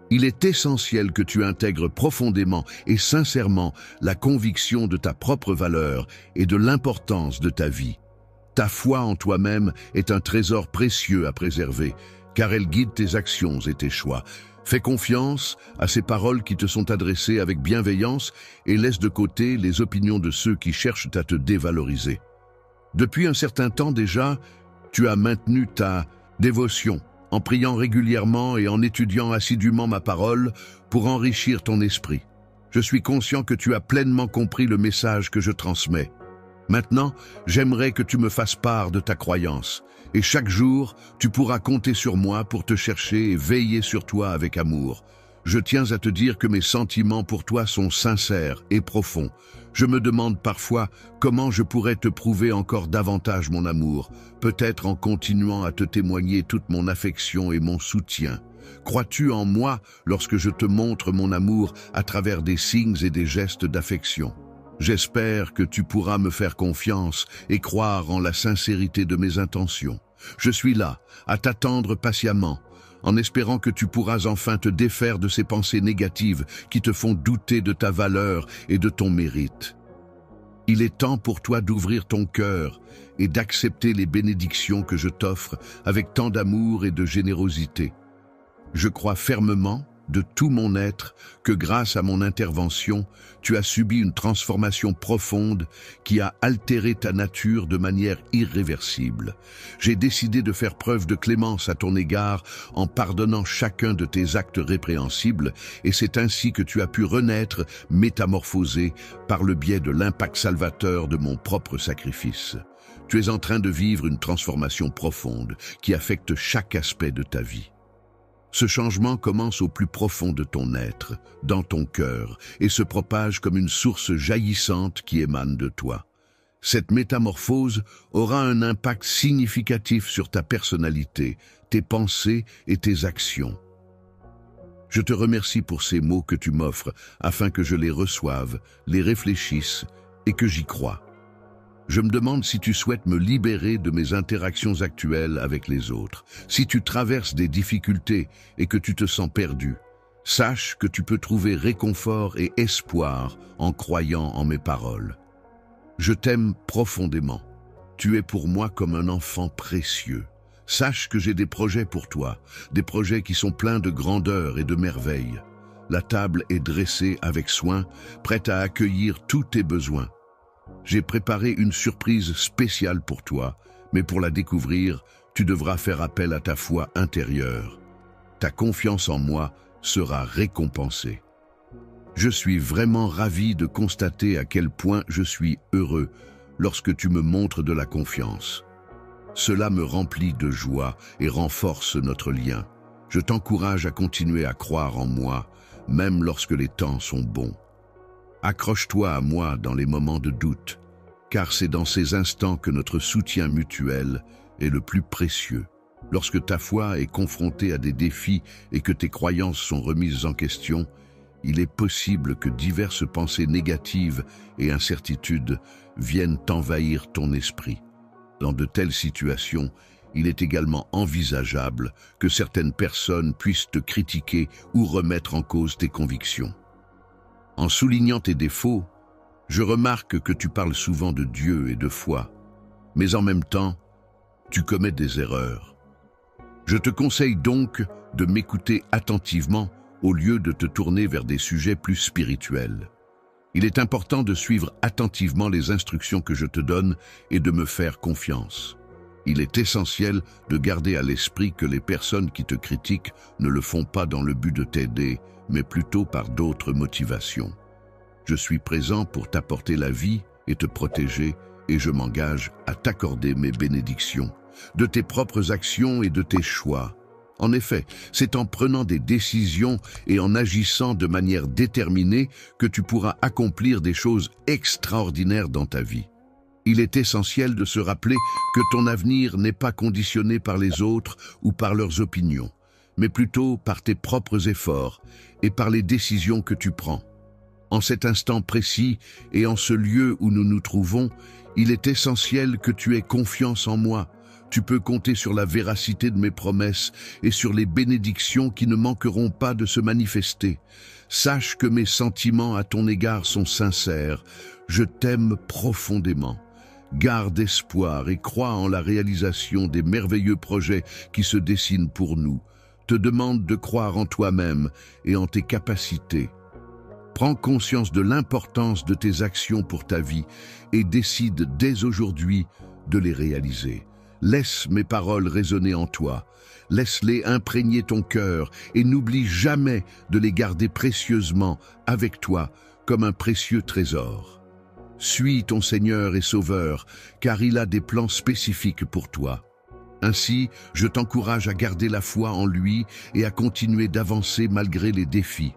Il est essentiel que tu intègres profondément et sincèrement la conviction de ta propre valeur et de l'importance de ta vie. Ta foi en toi-même est un trésor précieux à préserver, car elle guide tes actions et tes choix. Fais confiance à ces paroles qui te sont adressées avec bienveillance et laisse de côté les opinions de ceux qui cherchent à te dévaloriser. Depuis un certain temps déjà, tu as maintenu ta dévotion en priant régulièrement et en étudiant assidûment ma parole pour enrichir ton esprit. Je suis conscient que tu as pleinement compris le message que je transmets. Maintenant, j'aimerais que tu me fasses part de ta croyance. Et chaque jour, tu pourras compter sur moi pour te chercher et veiller sur toi avec amour. Je tiens à te dire que mes sentiments pour toi sont sincères et profonds. Je me demande parfois comment je pourrais te prouver encore davantage mon amour, peut-être en continuant à te témoigner toute mon affection et mon soutien. Crois-tu en moi lorsque je te montre mon amour à travers des signes et des gestes d'affection? J'espère que tu pourras me faire confiance et croire en la sincérité de mes intentions. Je suis là, à t'attendre patiemment, en espérant que tu pourras enfin te défaire de ces pensées négatives qui te font douter de ta valeur et de ton mérite. Il est temps pour toi d'ouvrir ton cœur et d'accepter les bénédictions que je t'offre avec tant d'amour et de générosité. Je crois fermement, de tout mon être, que grâce à mon intervention, tu as subi une transformation profonde qui a altéré ta nature de manière irréversible. J'ai décidé de faire preuve de clémence à ton égard en pardonnant chacun de tes actes répréhensibles, et c'est ainsi que tu as pu renaître, métamorphosé, par le biais de l'impact salvateur de mon propre sacrifice. Tu es en train de vivre une transformation profonde qui affecte chaque aspect de ta vie. Ce changement commence au plus profond de ton être, dans ton cœur, et se propage comme une source jaillissante qui émane de toi. Cette métamorphose aura un impact significatif sur ta personnalité, tes pensées et tes actions. Je te remercie pour ces mots que tu m'offres afin que je les reçoive, les réfléchisse et que j'y croie. Je me demande si tu souhaites me libérer de mes interactions actuelles avec les autres. Si tu traverses des difficultés et que tu te sens perdu, sache que tu peux trouver réconfort et espoir en croyant en mes paroles. Je t'aime profondément. Tu es pour moi comme un enfant précieux. Sache que j'ai des projets pour toi, des projets qui sont pleins de grandeur et de merveille. La table est dressée avec soin, prête à accueillir tous tes besoins. J'ai préparé une surprise spéciale pour toi, mais pour la découvrir, tu devras faire appel à ta foi intérieure. Ta confiance en moi sera récompensée. Je suis vraiment ravi de constater à quel point je suis heureux lorsque tu me montres de la confiance. Cela me remplit de joie et renforce notre lien. Je t'encourage à continuer à croire en moi, même lorsque les temps sont bons. Accroche-toi à moi dans les moments de doute, car c'est dans ces instants que notre soutien mutuel est le plus précieux. Lorsque ta foi est confrontée à des défis et que tes croyances sont remises en question, il est possible que diverses pensées négatives et incertitudes viennent envahir ton esprit. Dans de telles situations, il est également envisageable que certaines personnes puissent te critiquer ou remettre en cause tes convictions. En soulignant tes défauts, je remarque que tu parles souvent de Dieu et de foi, mais en même temps, tu commets des erreurs. Je te conseille donc de m'écouter attentivement au lieu de te tourner vers des sujets plus spirituels. Il est important de suivre attentivement les instructions que je te donne et de me faire confiance. Il est essentiel de garder à l'esprit que les personnes qui te critiquent ne le font pas dans le but de t'aider, mais plutôt par d'autres motivations. Je suis présent pour t'apporter la vie et te protéger, et je m'engage à t'accorder mes bénédictions, de tes propres actions et de tes choix. En effet, c'est en prenant des décisions et en agissant de manière déterminée que tu pourras accomplir des choses extraordinaires dans ta vie. Il est essentiel de se rappeler que ton avenir n'est pas conditionné par les autres ou par leurs opinions, mais plutôt par tes propres efforts et par les décisions que tu prends. En cet instant précis et en ce lieu où nous nous trouvons, il est essentiel que tu aies confiance en moi. Tu peux compter sur la véracité de mes promesses et sur les bénédictions qui ne manqueront pas de se manifester. Sache que mes sentiments à ton égard sont sincères. Je t'aime profondément. Garde espoir et crois en la réalisation des merveilleux projets qui se dessinent pour nous. Te demande de croire en toi-même et en tes capacités. Prends conscience de l'importance de tes actions pour ta vie et décide dès aujourd'hui de les réaliser. Laisse mes paroles résonner en toi, laisse-les imprégner ton cœur et n'oublie jamais de les garder précieusement avec toi comme un précieux trésor. Suis ton Seigneur et Sauveur, car il a des plans spécifiques pour toi. Ainsi, je t'encourage à garder la foi en lui et à continuer d'avancer malgré les défis.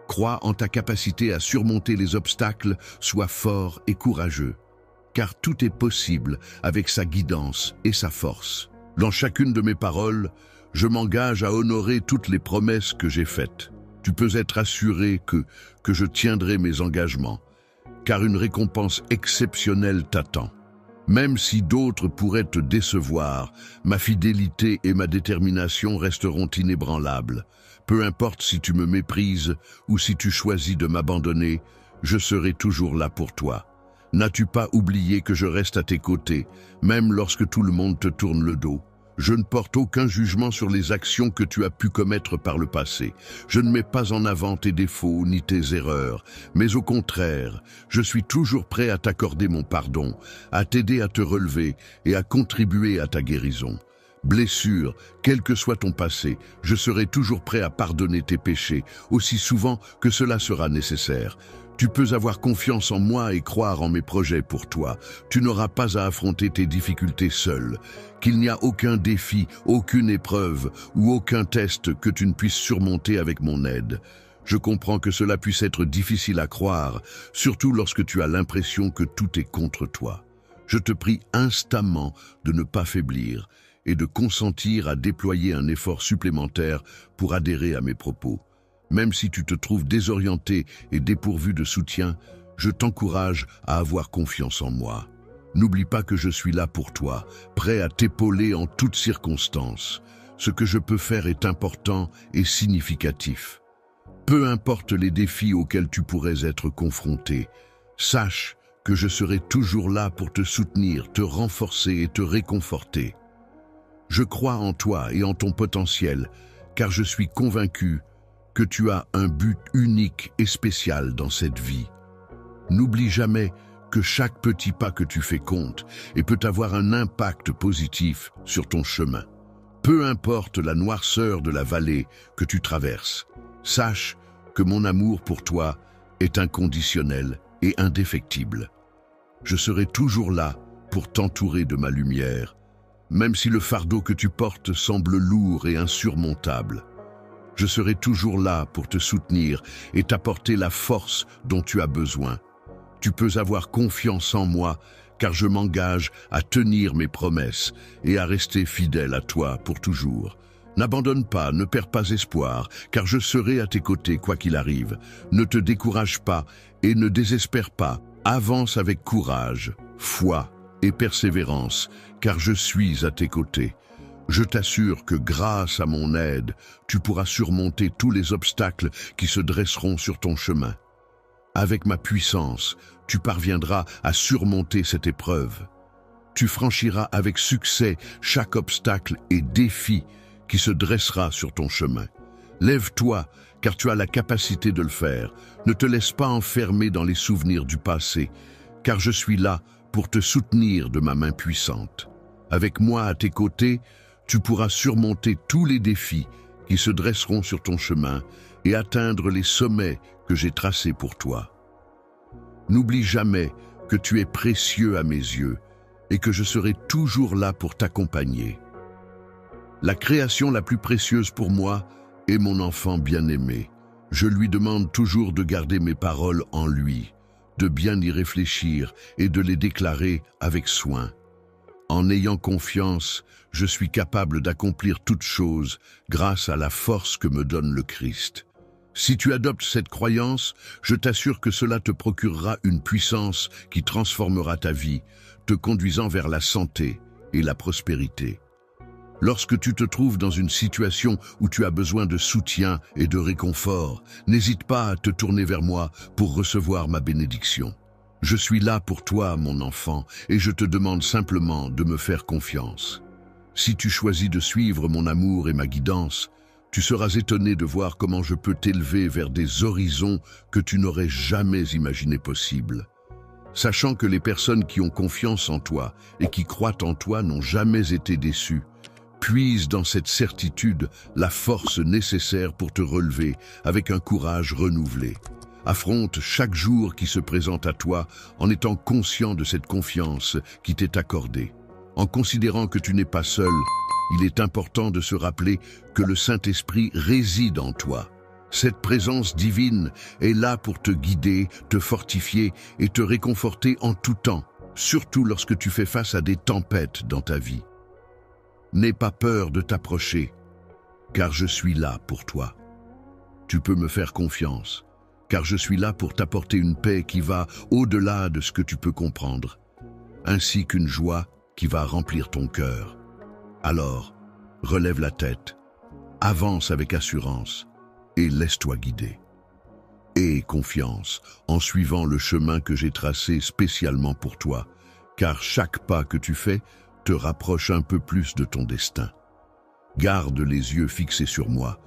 Crois en ta capacité à surmonter les obstacles, sois fort et courageux, car tout est possible avec sa guidance et sa force. Dans chacune de mes paroles, je m'engage à honorer toutes les promesses que j'ai faites. Tu peux être assuré que je tiendrai mes engagements, car une récompense exceptionnelle t'attend. Même si d'autres pourraient te décevoir, ma fidélité et ma détermination resteront inébranlables. Peu importe si tu me méprises ou si tu choisis de m'abandonner, je serai toujours là pour toi. N'as-tu pas oublié que je reste à tes côtés, même lorsque tout le monde te tourne le dos? Je ne porte aucun jugement sur les actions que tu as pu commettre par le passé. Je ne mets pas en avant tes défauts ni tes erreurs, mais au contraire, je suis toujours prêt à t'accorder mon pardon, à t'aider à te relever et à contribuer à ta guérison. Blessure, quel que soit ton passé, je serai toujours prêt à pardonner tes péchés, aussi souvent que cela sera nécessaire. Tu peux avoir confiance en moi et croire en mes projets pour toi. Tu n'auras pas à affronter tes difficultés seul. Qu'il n'y a aucun défi, aucune épreuve ou aucun test que tu ne puisses surmonter avec mon aide. Je comprends que cela puisse être difficile à croire, surtout lorsque tu as l'impression que tout est contre toi. Je te prie instamment de ne pas faiblir et de consentir à déployer un effort supplémentaire pour adhérer à mes propos. Même si tu te trouves désorienté et dépourvu de soutien, je t'encourage à avoir confiance en moi. N'oublie pas que je suis là pour toi, prêt à t'épauler en toutes circonstances. Ce que je peux faire est important et significatif. Peu importe les défis auxquels tu pourrais être confronté, sache que je serai toujours là pour te soutenir, te renforcer et te réconforter. Je crois en toi et en ton potentiel, car je suis convaincu que tu as un but unique et spécial dans cette vie. N'oublie jamais que chaque petit pas que tu fais compte et peut avoir un impact positif sur ton chemin. Peu importe la noirceur de la vallée que tu traverses, sache que mon amour pour toi est inconditionnel et indéfectible. Je serai toujours là pour t'entourer de ma lumière, même si le fardeau que tu portes semble lourd et insurmontable. Je serai toujours là pour te soutenir et t'apporter la force dont tu as besoin. Tu peux avoir confiance en moi, car je m'engage à tenir mes promesses et à rester fidèle à toi pour toujours. N'abandonne pas, ne perds pas espoir, car je serai à tes côtés quoi qu'il arrive. Ne te décourage pas et ne désespère pas. Avance avec courage, foi et persévérance, car je suis à tes côtés. Je t'assure que grâce à mon aide, tu pourras surmonter tous les obstacles qui se dresseront sur ton chemin. Avec ma puissance, tu parviendras à surmonter cette épreuve. Tu franchiras avec succès chaque obstacle et défi qui se dressera sur ton chemin. Lève-toi, car tu as la capacité de le faire. Ne te laisse pas enfermer dans les souvenirs du passé, car je suis là pour te soutenir de ma main puissante. Avec moi à tes côtés, tu pourras surmonter tous les défis qui se dresseront sur ton chemin et atteindre les sommets que j'ai tracés pour toi. N'oublie jamais que tu es précieux à mes yeux et que je serai toujours là pour t'accompagner. La création la plus précieuse pour moi est mon enfant bien-aimé. Je lui demande toujours de garder mes paroles en lui, de bien y réfléchir et de les déclarer avec soin. En ayant confiance, je suis capable d'accomplir toutes choses grâce à la force que me donne le Christ. Si tu adoptes cette croyance, je t'assure que cela te procurera une puissance qui transformera ta vie, te conduisant vers la santé et la prospérité. Lorsque tu te trouves dans une situation où tu as besoin de soutien et de réconfort, n'hésite pas à te tourner vers moi pour recevoir ma bénédiction. Je suis là pour toi, mon enfant, et je te demande simplement de me faire confiance. Si tu choisis de suivre mon amour et ma guidance, tu seras étonné de voir comment je peux t'élever vers des horizons que tu n'aurais jamais imaginés possibles. Sachant que les personnes qui ont confiance en toi et qui croient en toi n'ont jamais été déçues, puise dans cette certitude la force nécessaire pour te relever avec un courage renouvelé. Affronte chaque jour qui se présente à toi en étant conscient de cette confiance qui t'est accordée. En considérant que tu n'es pas seul, il est important de se rappeler que le Saint-Esprit réside en toi. Cette présence divine est là pour te guider, te fortifier et te réconforter en tout temps, surtout lorsque tu fais face à des tempêtes dans ta vie. N'aie pas peur de t'approcher, car je suis là pour toi. Tu peux me faire confiance, car je suis là pour t'apporter une paix qui va au-delà de ce que tu peux comprendre, ainsi qu'une joie qui va remplir ton cœur. Alors, relève la tête, avance avec assurance et laisse-toi guider. Aie confiance en suivant le chemin que j'ai tracé spécialement pour toi, car chaque pas que tu fais te rapproche un peu plus de ton destin. Garde les yeux fixés sur moi.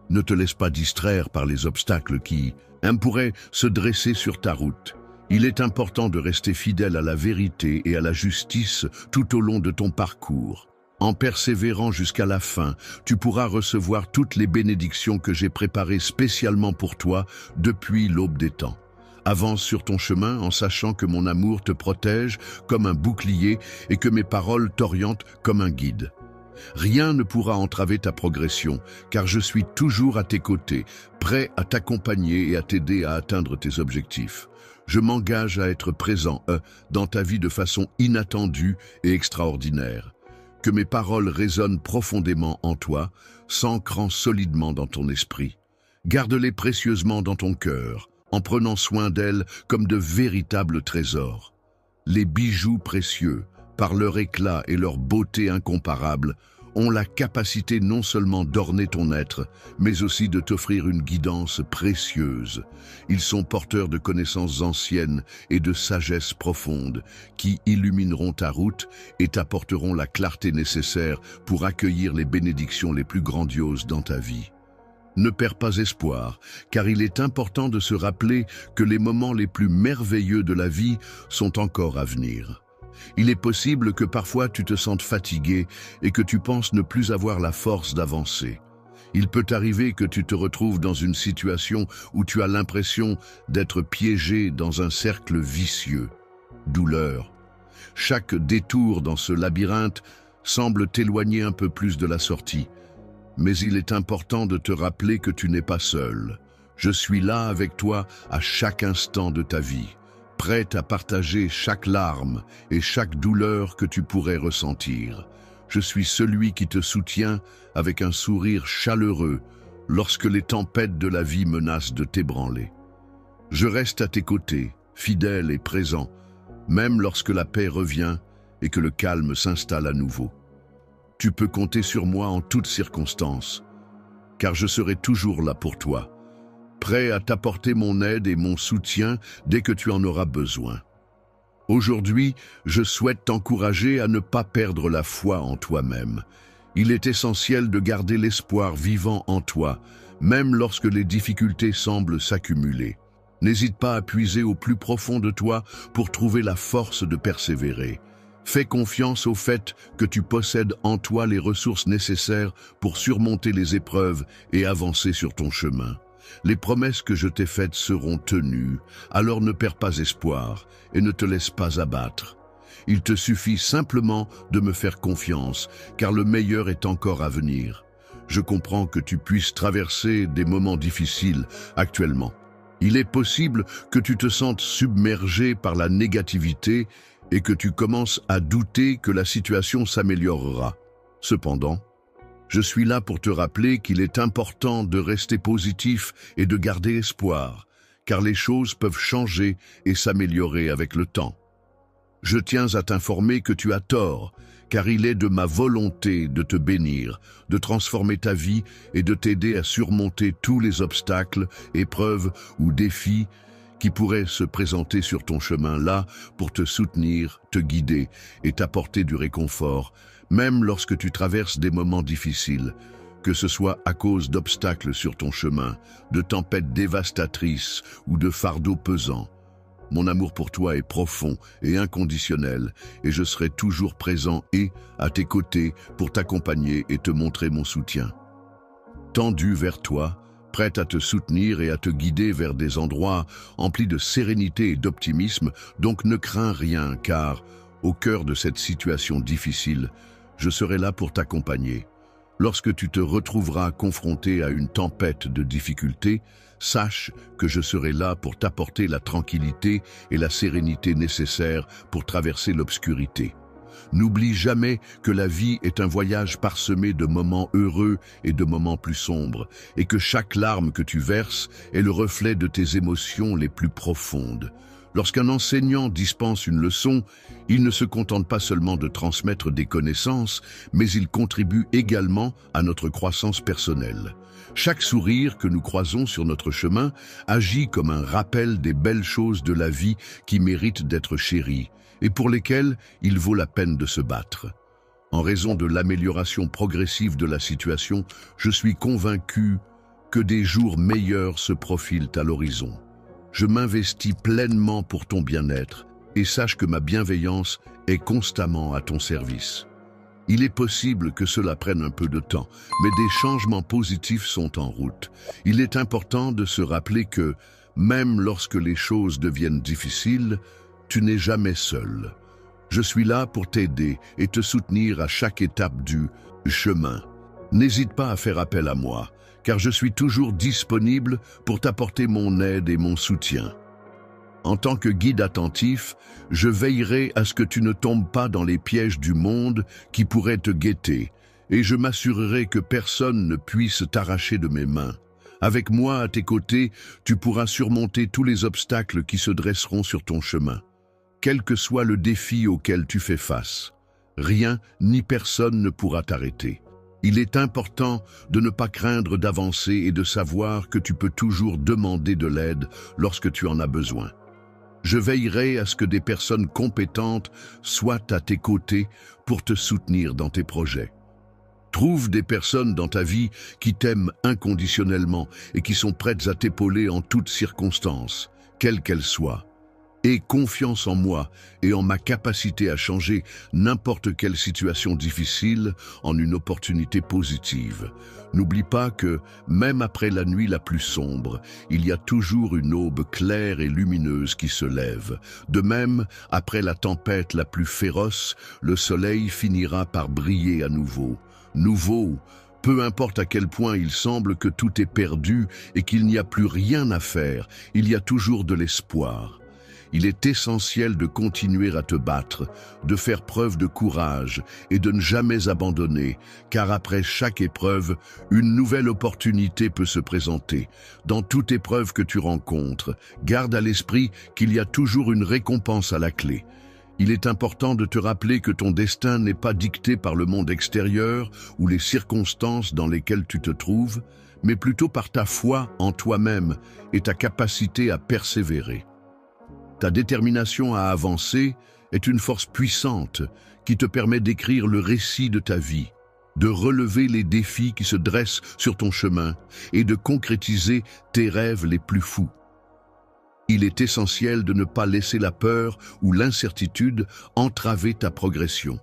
Ne te laisse pas distraire par les obstacles qui pourraient se dresser sur ta route. Il est important de rester fidèle à la vérité et à la justice tout au long de ton parcours. En persévérant jusqu'à la fin, tu pourras recevoir toutes les bénédictions que j'ai préparées spécialement pour toi depuis l'aube des temps. Avance sur ton chemin en sachant que mon amour te protège comme un bouclier et que mes paroles t'orientent comme un guide. Rien ne pourra entraver ta progression, car je suis toujours à tes côtés, prêt à t'accompagner et à t'aider à atteindre tes objectifs. Je m'engage à être présent dans ta vie de façon inattendue et extraordinaire. Que mes paroles résonnent profondément en toi, s'ancrant solidement dans ton esprit. Garde-les précieusement dans ton cœur, en prenant soin d'elles comme de véritables trésors. Les bijoux précieux, par leur éclat et leur beauté incomparable, ont la capacité non seulement d'orner ton être, mais aussi de t'offrir une guidance précieuse. Ils sont porteurs de connaissances anciennes et de sagesse profonde, qui illumineront ta route et t'apporteront la clarté nécessaire pour accueillir les bénédictions les plus grandioses dans ta vie. Ne perds pas espoir, car il est important de se rappeler que les moments les plus merveilleux de la vie sont encore à venir. Il est possible que parfois tu te sentes fatigué et que tu penses ne plus avoir la force d'avancer. Il peut arriver que tu te retrouves dans une situation où tu as l'impression d'être piégé dans un cercle vicieux. Douleur. Chaque détour dans ce labyrinthe semble t'éloigner un peu plus de la sortie. Mais il est important de te rappeler que tu n'es pas seul. Je suis là avec toi à chaque instant de ta vie, prête à partager chaque larme et chaque douleur que tu pourrais ressentir. Je suis celui qui te soutient avec un sourire chaleureux lorsque les tempêtes de la vie menacent de t'ébranler. Je reste à tes côtés, fidèle et présent, même lorsque la paix revient et que le calme s'installe à nouveau. Tu peux compter sur moi en toutes circonstances, car je serai toujours là pour toi, prêt à t'apporter mon aide et mon soutien dès que tu en auras besoin. Aujourd'hui, je souhaite t'encourager à ne pas perdre la foi en toi-même. Il est essentiel de garder l'espoir vivant en toi, même lorsque les difficultés semblent s'accumuler. N'hésite pas à puiser au plus profond de toi pour trouver la force de persévérer. Fais confiance au fait que tu possèdes en toi les ressources nécessaires pour surmonter les épreuves et avancer sur ton chemin. Les promesses que je t'ai faites seront tenues, alors ne perds pas espoir et ne te laisse pas abattre. Il te suffit simplement de me faire confiance, car le meilleur est encore à venir. Je comprends que tu puisses traverser des moments difficiles actuellement. Il est possible que tu te sentes submergé par la négativité et que tu commences à douter que la situation s'améliorera. Cependant, je suis là pour te rappeler qu'il est important de rester positif et de garder espoir, car les choses peuvent changer et s'améliorer avec le temps. Je tiens à t'informer que tu as tort, car il est de ma volonté de te bénir, de transformer ta vie et de t'aider à surmonter tous les obstacles, épreuves ou défis qui pourraient se présenter sur ton chemin là pour te soutenir, te guider et t'apporter du réconfort, même lorsque tu traverses des moments difficiles, que ce soit à cause d'obstacles sur ton chemin, de tempêtes dévastatrices ou de fardeaux pesants. Mon amour pour toi est profond et inconditionnel, et je serai toujours présent et à tes côtés pour t'accompagner et te montrer mon soutien. Tendu vers toi, prête à te soutenir et à te guider vers des endroits emplis de sérénité et d'optimisme, donc ne crains rien, car, au cœur de cette situation difficile, je serai là pour t'accompagner. Lorsque tu te retrouveras confronté à une tempête de difficultés, sache que je serai là pour t'apporter la tranquillité et la sérénité nécessaires pour traverser l'obscurité. N'oublie jamais que la vie est un voyage parsemé de moments heureux et de moments plus sombres, et que chaque larme que tu verses est le reflet de tes émotions les plus profondes. Lorsqu'un enseignant dispense une leçon, il ne se contente pas seulement de transmettre des connaissances, mais il contribue également à notre croissance personnelle. Chaque sourire que nous croisons sur notre chemin agit comme un rappel des belles choses de la vie qui méritent d'être chéries et pour lesquelles il vaut la peine de se battre. En raison de l'amélioration progressive de la situation, je suis convaincu que des jours meilleurs se profilent à l'horizon. Je m'investis pleinement pour ton bien-être et sache que ma bienveillance est constamment à ton service. Il est possible que cela prenne un peu de temps, mais des changements positifs sont en route. Il est important de se rappeler que, même lorsque les choses deviennent difficiles, tu n'es jamais seul. Je suis là pour t'aider et te soutenir à chaque étape du chemin. N'hésite pas à faire appel à moi, car je suis toujours disponible pour t'apporter mon aide et mon soutien. En tant que guide attentif, je veillerai à ce que tu ne tombes pas dans les pièges du monde qui pourraient te guetter, et je m'assurerai que personne ne puisse t'arracher de mes mains. Avec moi à tes côtés, tu pourras surmonter tous les obstacles qui se dresseront sur ton chemin. Quel que soit le défi auquel tu fais face, rien ni personne ne pourra t'arrêter. Il est important de ne pas craindre d'avancer et de savoir que tu peux toujours demander de l'aide lorsque tu en as besoin. Je veillerai à ce que des personnes compétentes soient à tes côtés pour te soutenir dans tes projets. Trouve des personnes dans ta vie qui t'aiment inconditionnellement et qui sont prêtes à t'épauler en toutes circonstances, quelles qu'elles soient. Aie confiance en moi et en ma capacité à changer n'importe quelle situation difficile en une opportunité positive. N'oublie pas que, même après la nuit la plus sombre, il y a toujours une aube claire et lumineuse qui se lève. De même, après la tempête la plus féroce, le soleil finira par briller à nouveau. Peu importe à quel point il semble que tout est perdu et qu'il n'y a plus rien à faire, il y a toujours de l'espoir. Il est essentiel de continuer à te battre, de faire preuve de courage et de ne jamais abandonner, car après chaque épreuve, une nouvelle opportunité peut se présenter. Dans toute épreuve que tu rencontres, garde à l'esprit qu'il y a toujours une récompense à la clé. Il est important de te rappeler que ton destin n'est pas dicté par le monde extérieur ou les circonstances dans lesquelles tu te trouves, mais plutôt par ta foi en toi-même et ta capacité à persévérer. Ta détermination à avancer est une force puissante qui te permet d'écrire le récit de ta vie, de relever les défis qui se dressent sur ton chemin et de concrétiser tes rêves les plus fous. Il est essentiel de ne pas laisser la peur ou l'incertitude entraver ta progression.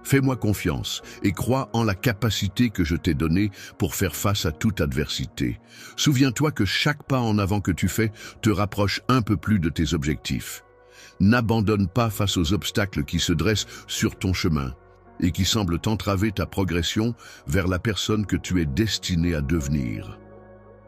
Fais-moi confiance et crois en la capacité que je t'ai donnée pour faire face à toute adversité. Souviens-toi que chaque pas en avant que tu fais te rapproche un peu plus de tes objectifs. N'abandonne pas face aux obstacles qui se dressent sur ton chemin et qui semblent entraver ta progression vers la personne que tu es destiné à devenir.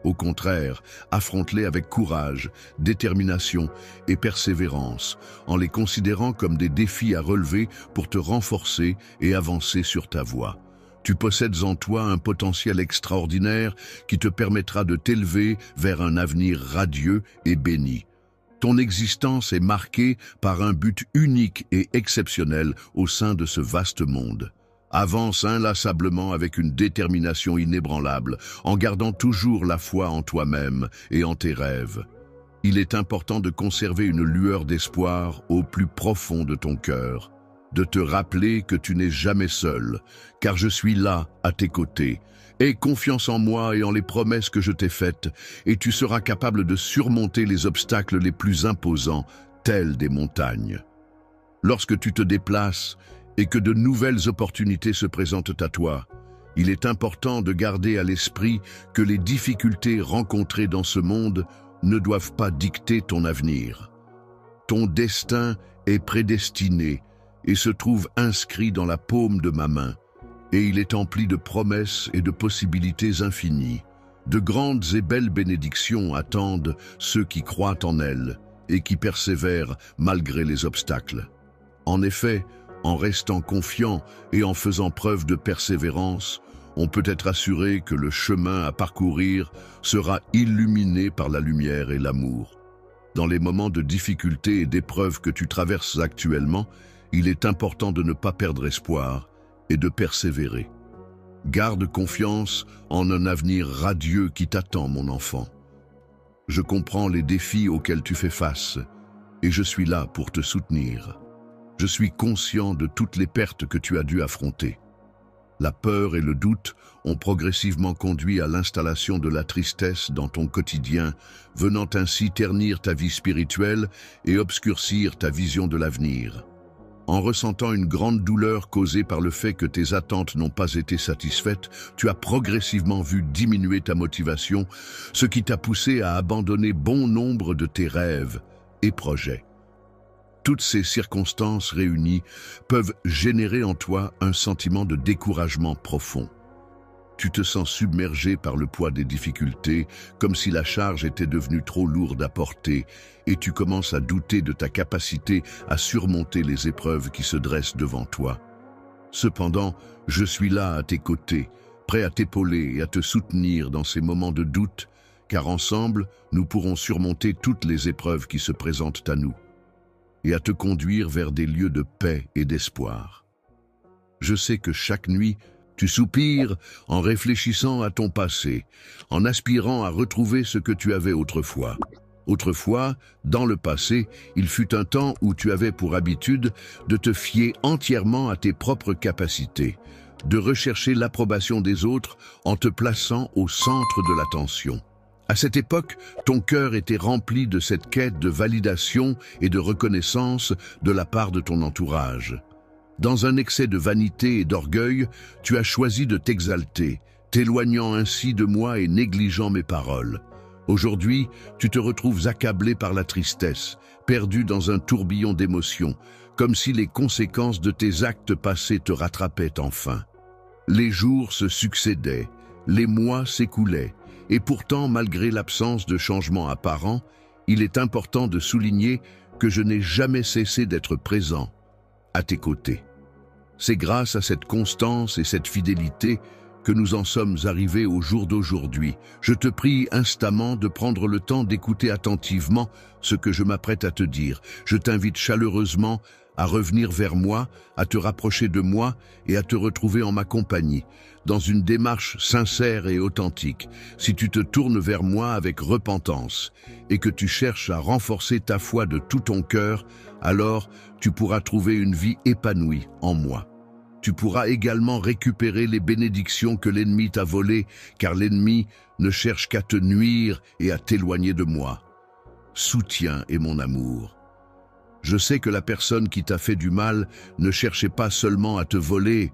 Au contraire, affronte-les avec courage, détermination et persévérance, en les considérant comme des défis à relever pour te renforcer et avancer sur ta voie. Tu possèdes en toi un potentiel extraordinaire qui te permettra de t'élever vers un avenir radieux et béni. Ton existence est marquée par un but unique et exceptionnel au sein de ce vaste monde. Avance inlassablement avec une détermination inébranlable, en gardant toujours la foi en toi-même et en tes rêves. Il est important de conserver une lueur d'espoir au plus profond de ton cœur, de te rappeler que tu n'es jamais seul, car je suis là, à tes côtés. Aie confiance en moi et en les promesses que je t'ai faites, et tu seras capable de surmonter les obstacles les plus imposants, tels des montagnes. Lorsque tu te déplaces, et que de nouvelles opportunités se présentent à toi, il est important de garder à l'esprit que les difficultés rencontrées dans ce monde ne doivent pas dicter ton avenir. Ton destin est prédestiné et se trouve inscrit dans la paume de ma main, et il est empli de promesses et de possibilités infinies. De grandes et belles bénédictions attendent ceux qui croient en elles et qui persévèrent malgré les obstacles. En effet, En restant confiant et en faisant preuve de persévérance, on peut être assuré que le chemin à parcourir sera illuminé par la lumière et l'amour. Dans les moments de difficulté et d'épreuve que tu traverses actuellement, il est important de ne pas perdre espoir et de persévérer. Garde confiance en un avenir radieux qui t'attend, mon enfant. Je comprends les défis auxquels tu fais face et je suis là pour te soutenir. Je suis conscient de toutes les pertes que tu as dû affronter. La peur et le doute ont progressivement conduit à l'installation de la tristesse dans ton quotidien, venant ainsi ternir ta vie spirituelle et obscurcir ta vision de l'avenir. En ressentant une grande douleur causée par le fait que tes attentes n'ont pas été satisfaites, tu as progressivement vu diminuer ta motivation, ce qui t'a poussé à abandonner bon nombre de tes rêves et projets. Toutes ces circonstances réunies peuvent générer en toi un sentiment de découragement profond. Tu te sens submergé par le poids des difficultés, comme si la charge était devenue trop lourde à porter, et tu commences à douter de ta capacité à surmonter les épreuves qui se dressent devant toi. Cependant, je suis là à tes côtés, prêt à t'épauler et à te soutenir dans ces moments de doute, car ensemble, nous pourrons surmonter toutes les épreuves qui se présentent à nous, et à te conduire vers des lieux de paix et d'espoir. Je sais que chaque nuit, tu soupires en réfléchissant à ton passé, en aspirant à retrouver ce que tu avais autrefois. Autrefois, dans le passé, il fut un temps où tu avais pour habitude de te fier entièrement à tes propres capacités, de rechercher l'approbation des autres en te plaçant au centre de l'attention. À cette époque, ton cœur était rempli de cette quête de validation et de reconnaissance de la part de ton entourage. Dans un excès de vanité et d'orgueil, tu as choisi de t'exalter, t'éloignant ainsi de moi et négligeant mes paroles. Aujourd'hui, tu te retrouves accablé par la tristesse, perdu dans un tourbillon d'émotions, comme si les conséquences de tes actes passés te rattrapaient enfin. Les jours se succédaient, les mois s'écoulaient, et pourtant, malgré l'absence de changements apparents, il est important de souligner que je n'ai jamais cessé d'être présent à tes côtés. C'est grâce à cette constance et cette fidélité que nous en sommes arrivés au jour d'aujourd'hui. Je te prie instamment de prendre le temps d'écouter attentivement ce que je m'apprête à te dire. Je t'invite chaleureusement à revenir vers moi, à te rapprocher de moi et à te retrouver en ma compagnie, dans une démarche sincère et authentique. Si tu te tournes vers moi avec repentance et que tu cherches à renforcer ta foi de tout ton cœur, alors tu pourras trouver une vie épanouie en moi. Tu pourras également récupérer les bénédictions que l'ennemi t'a volées, car l'ennemi ne cherche qu'à te nuire et à t'éloigner de moi. Soutien et mon amour. Je sais que la personne qui t'a fait du mal ne cherchait pas seulement à te voler,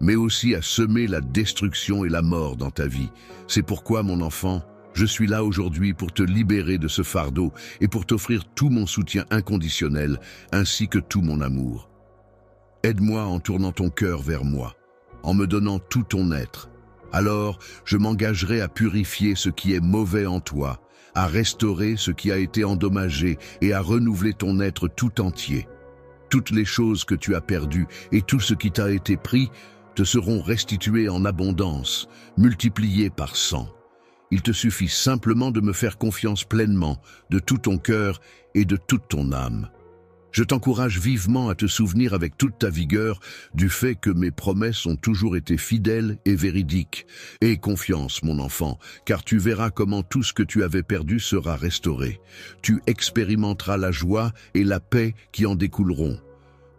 mais aussi à semer la destruction et la mort dans ta vie. C'est pourquoi, mon enfant, je suis là aujourd'hui pour te libérer de ce fardeau et pour t'offrir tout mon soutien inconditionnel, ainsi que tout mon amour. Aide-moi en tournant ton cœur vers moi, en me donnant tout ton être. Alors, je m'engagerai à purifier ce qui est mauvais en toi, à restaurer ce qui a été endommagé et à renouveler ton être tout entier. Toutes les choses que tu as perdues et tout ce qui t'a été pris te seront restitués en abondance, multipliés par 100. Il te suffit simplement de me faire confiance pleinement, de tout ton cœur et de toute ton âme. Je t'encourage vivement à te souvenir avec toute ta vigueur du fait que mes promesses ont toujours été fidèles et véridiques. Aie confiance, mon enfant, car tu verras comment tout ce que tu avais perdu sera restauré. Tu expérimenteras la joie et la paix qui en découleront.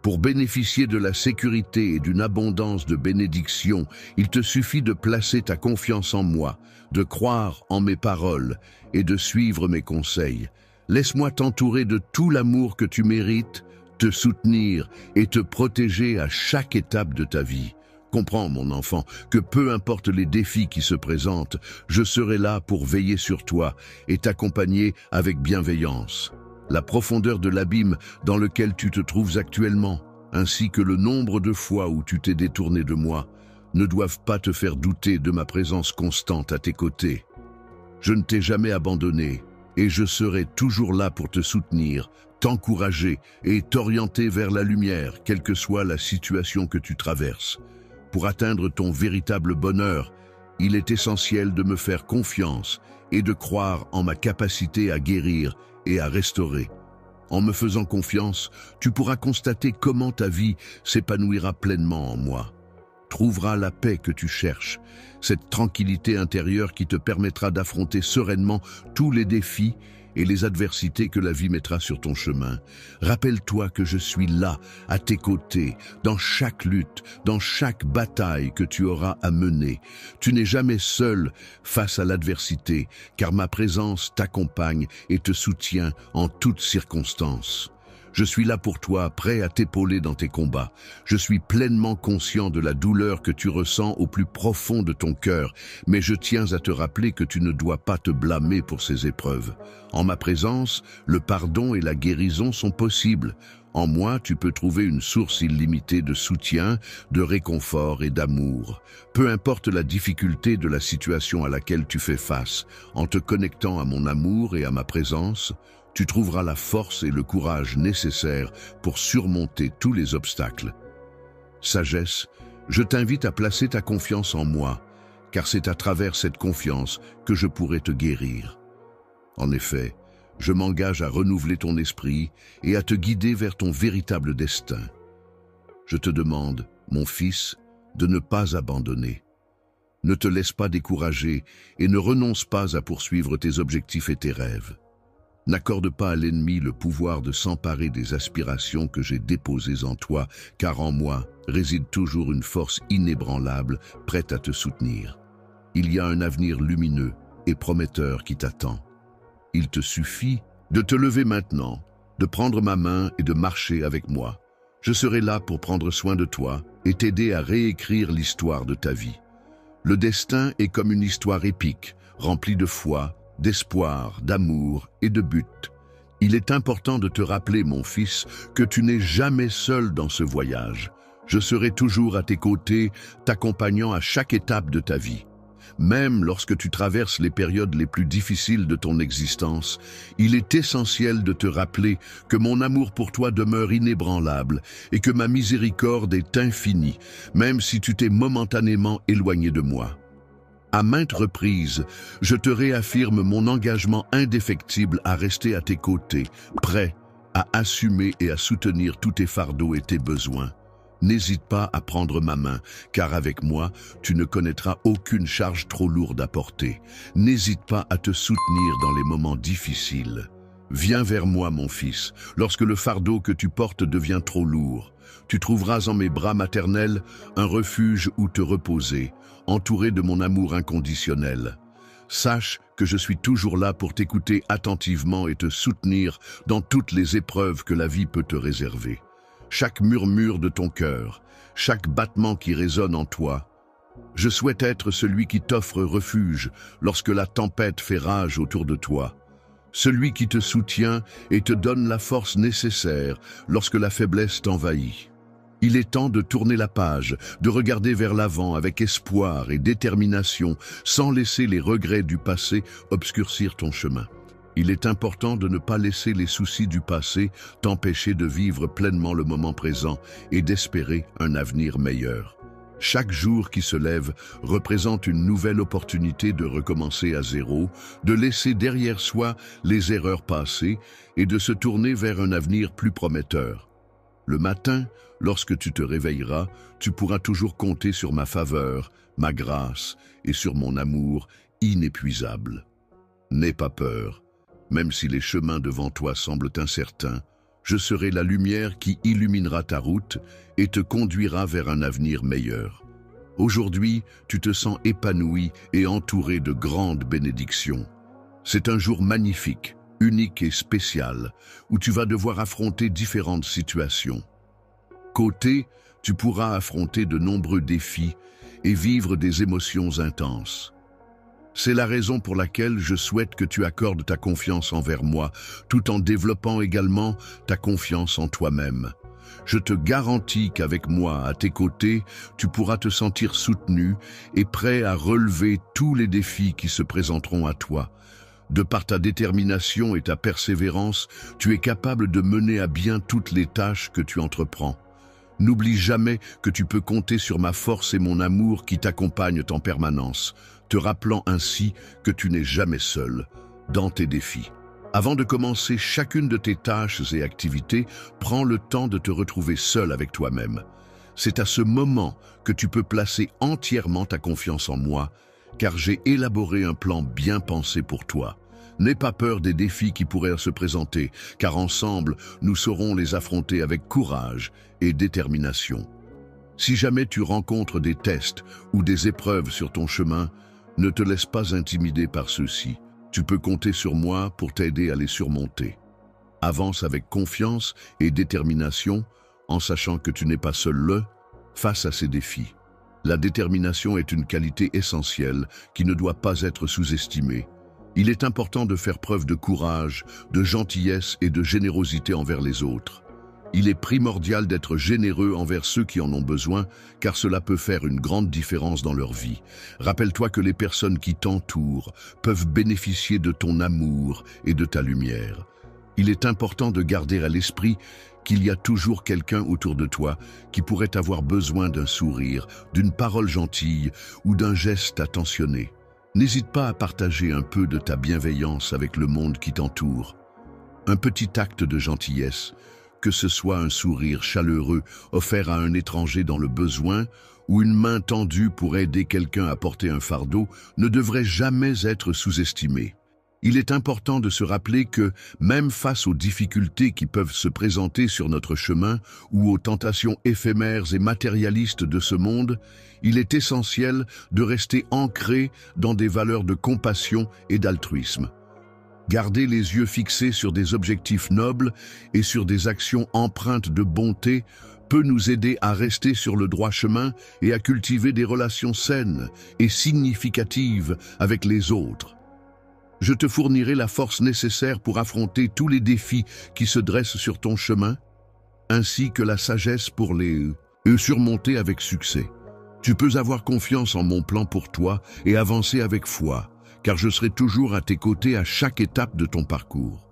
Pour bénéficier de la sécurité et d'une abondance de bénédictions, il te suffit de placer ta confiance en moi, de croire en mes paroles et de suivre mes conseils. Laisse-moi t'entourer de tout l'amour que tu mérites, te soutenir et te protéger à chaque étape de ta vie. Comprends, mon enfant, que peu importe les défis qui se présentent, je serai là pour veiller sur toi et t'accompagner avec bienveillance. La profondeur de l'abîme dans lequel tu te trouves actuellement, ainsi que le nombre de fois où tu t'es détourné de moi, ne doivent pas te faire douter de ma présence constante à tes côtés. Je ne t'ai jamais abandonné, et je serai toujours là pour te soutenir, t'encourager et t'orienter vers la lumière, quelle que soit la situation que tu traverses. Pour atteindre ton véritable bonheur, il est essentiel de me faire confiance et de croire en ma capacité à guérir et à restaurer. En me faisant confiance, tu pourras constater comment ta vie s'épanouira pleinement en moi. Trouveras la paix que tu cherches, cette tranquillité intérieure qui te permettra d'affronter sereinement tous les défis et les adversités que la vie mettra sur ton chemin. Rappelle-toi que je suis là, à tes côtés, dans chaque lutte, dans chaque bataille que tu auras à mener. Tu n'es jamais seul face à l'adversité, car ma présence t'accompagne et te soutient en toutes circonstances. Je suis là pour toi, prêt à t'épauler dans tes combats. Je suis pleinement conscient de la douleur que tu ressens au plus profond de ton cœur, mais je tiens à te rappeler que tu ne dois pas te blâmer pour ces épreuves. En ma présence, le pardon et la guérison sont possibles. En moi, tu peux trouver une source illimitée de soutien, de réconfort et d'amour. Peu importe la difficulté de la situation à laquelle tu fais face, en te connectant à mon amour et à ma présence, tu trouveras la force et le courage nécessaires pour surmonter tous les obstacles. Sagesse, je t'invite à placer ta confiance en moi, car c'est à travers cette confiance que je pourrai te guérir. En effet, je m'engage à renouveler ton esprit et à te guider vers ton véritable destin. Je te demande, mon fils, de ne pas abandonner. Ne te laisse pas décourager et ne renonce pas à poursuivre tes objectifs et tes rêves. N'accorde pas à l'ennemi le pouvoir de s'emparer des aspirations que j'ai déposées en toi, car en moi réside toujours une force inébranlable, prête à te soutenir. Il y a un avenir lumineux et prometteur qui t'attend. Il te suffit de te lever maintenant, de prendre ma main et de marcher avec moi. Je serai là pour prendre soin de toi et t'aider à réécrire l'histoire de ta vie. Le destin est comme une histoire épique, remplie de foi, d'espoir, d'amour et de but. Il est important de te rappeler, mon fils, que tu n'es jamais seul dans ce voyage. Je serai toujours à tes côtés, t'accompagnant à chaque étape de ta vie. Même lorsque tu traverses les périodes les plus difficiles de ton existence, il est essentiel de te rappeler que mon amour pour toi demeure inébranlable et que ma miséricorde est infinie, même si tu t'es momentanément éloigné de moi. À maintes reprises, je te réaffirme mon engagement indéfectible à rester à tes côtés, prêt à assumer et à soutenir tous tes fardeaux et tes besoins. N'hésite pas à prendre ma main, car avec moi, tu ne connaîtras aucune charge trop lourde à porter. N'hésite pas à te soutenir dans les moments difficiles. Viens vers moi, mon fils, lorsque le fardeau que tu portes devient trop lourd. Tu trouveras en mes bras maternels un refuge où te reposer, entouré de mon amour inconditionnel. Sache que je suis toujours là pour t'écouter attentivement et te soutenir dans toutes les épreuves que la vie peut te réserver. Chaque murmure de ton cœur, chaque battement qui résonne en toi, je souhaite être celui qui t'offre refuge lorsque la tempête fait rage autour de toi. Celui qui te soutient et te donne la force nécessaire lorsque la faiblesse t'envahit. Il est temps de tourner la page, de regarder vers l'avant avec espoir et détermination, sans laisser les regrets du passé obscurcir ton chemin. Il est important de ne pas laisser les soucis du passé t'empêcher de vivre pleinement le moment présent et d'espérer un avenir meilleur. Chaque jour qui se lève représente une nouvelle opportunité de recommencer à zéro, de laisser derrière soi les erreurs passées et de se tourner vers un avenir plus prometteur. Le matin, lorsque tu te réveilleras, tu pourras toujours compter sur ma faveur, ma grâce et sur mon amour inépuisable. N'aie pas peur, même si les chemins devant toi semblent incertains, je serai la lumière qui illuminera ta route et te conduira vers un avenir meilleur. Aujourd'hui, tu te sens épanoui et entouré de grandes bénédictions. C'est un jour magnifique, unique et spécial, où tu vas devoir affronter différentes situations. Côté, tu pourras affronter de nombreux défis et vivre des émotions intenses. C'est la raison pour laquelle je souhaite que tu accordes ta confiance envers moi, tout en développant également ta confiance en toi-même. Je te garantis qu'avec moi à tes côtés, tu pourras te sentir soutenu et prêt à relever tous les défis qui se présenteront à toi. De par ta détermination et ta persévérance, tu es capable de mener à bien toutes les tâches que tu entreprends. N'oublie jamais que tu peux compter sur ma force et mon amour qui t'accompagnent en permanence, te rappelant ainsi que tu n'es jamais seul dans tes défis. Avant de commencer chacune de tes tâches et activités, prends le temps de te retrouver seul avec toi-même. C'est à ce moment que tu peux placer entièrement ta confiance en moi, car j'ai élaboré un plan bien pensé pour toi. N'aie pas peur des défis qui pourraient se présenter, car ensemble, nous saurons les affronter avec courage et détermination. Si jamais tu rencontres des tests ou des épreuves sur ton chemin, ne te laisse pas intimider par ceux-ci. Tu peux compter sur moi pour t'aider à les surmonter. Avance avec confiance et détermination, en sachant que tu n'es pas seul face à ces défis. La détermination est une qualité essentielle qui ne doit pas être sous-estimée. Il est important de faire preuve de courage, de gentillesse et de générosité envers les autres. Il est primordial d'être généreux envers ceux qui en ont besoin, car cela peut faire une grande différence dans leur vie. Rappelle-toi que les personnes qui t'entourent peuvent bénéficier de ton amour et de ta lumière. Il est important de garder à l'esprit qu'il y a toujours quelqu'un autour de toi qui pourrait avoir besoin d'un sourire, d'une parole gentille ou d'un geste attentionné. N'hésite pas à partager un peu de ta bienveillance avec le monde qui t'entoure. Un petit acte de gentillesse, que ce soit un sourire chaleureux offert à un étranger dans le besoin ou une main tendue pour aider quelqu'un à porter un fardeau, ne devrait jamais être sous-estimé. Il est important de se rappeler que, même face aux difficultés qui peuvent se présenter sur notre chemin ou aux tentations éphémères et matérialistes de ce monde, il est essentiel de rester ancré dans des valeurs de compassion et d'altruisme. Garder les yeux fixés sur des objectifs nobles et sur des actions empreintes de bonté peut nous aider à rester sur le droit chemin et à cultiver des relations saines et significatives avec les autres. Je te fournirai la force nécessaire pour affronter tous les défis qui se dressent sur ton chemin, ainsi que la sagesse pour les surmonter avec succès. Tu peux avoir confiance en mon plan pour toi et avancer avec foi, car je serai toujours à tes côtés à chaque étape de ton parcours.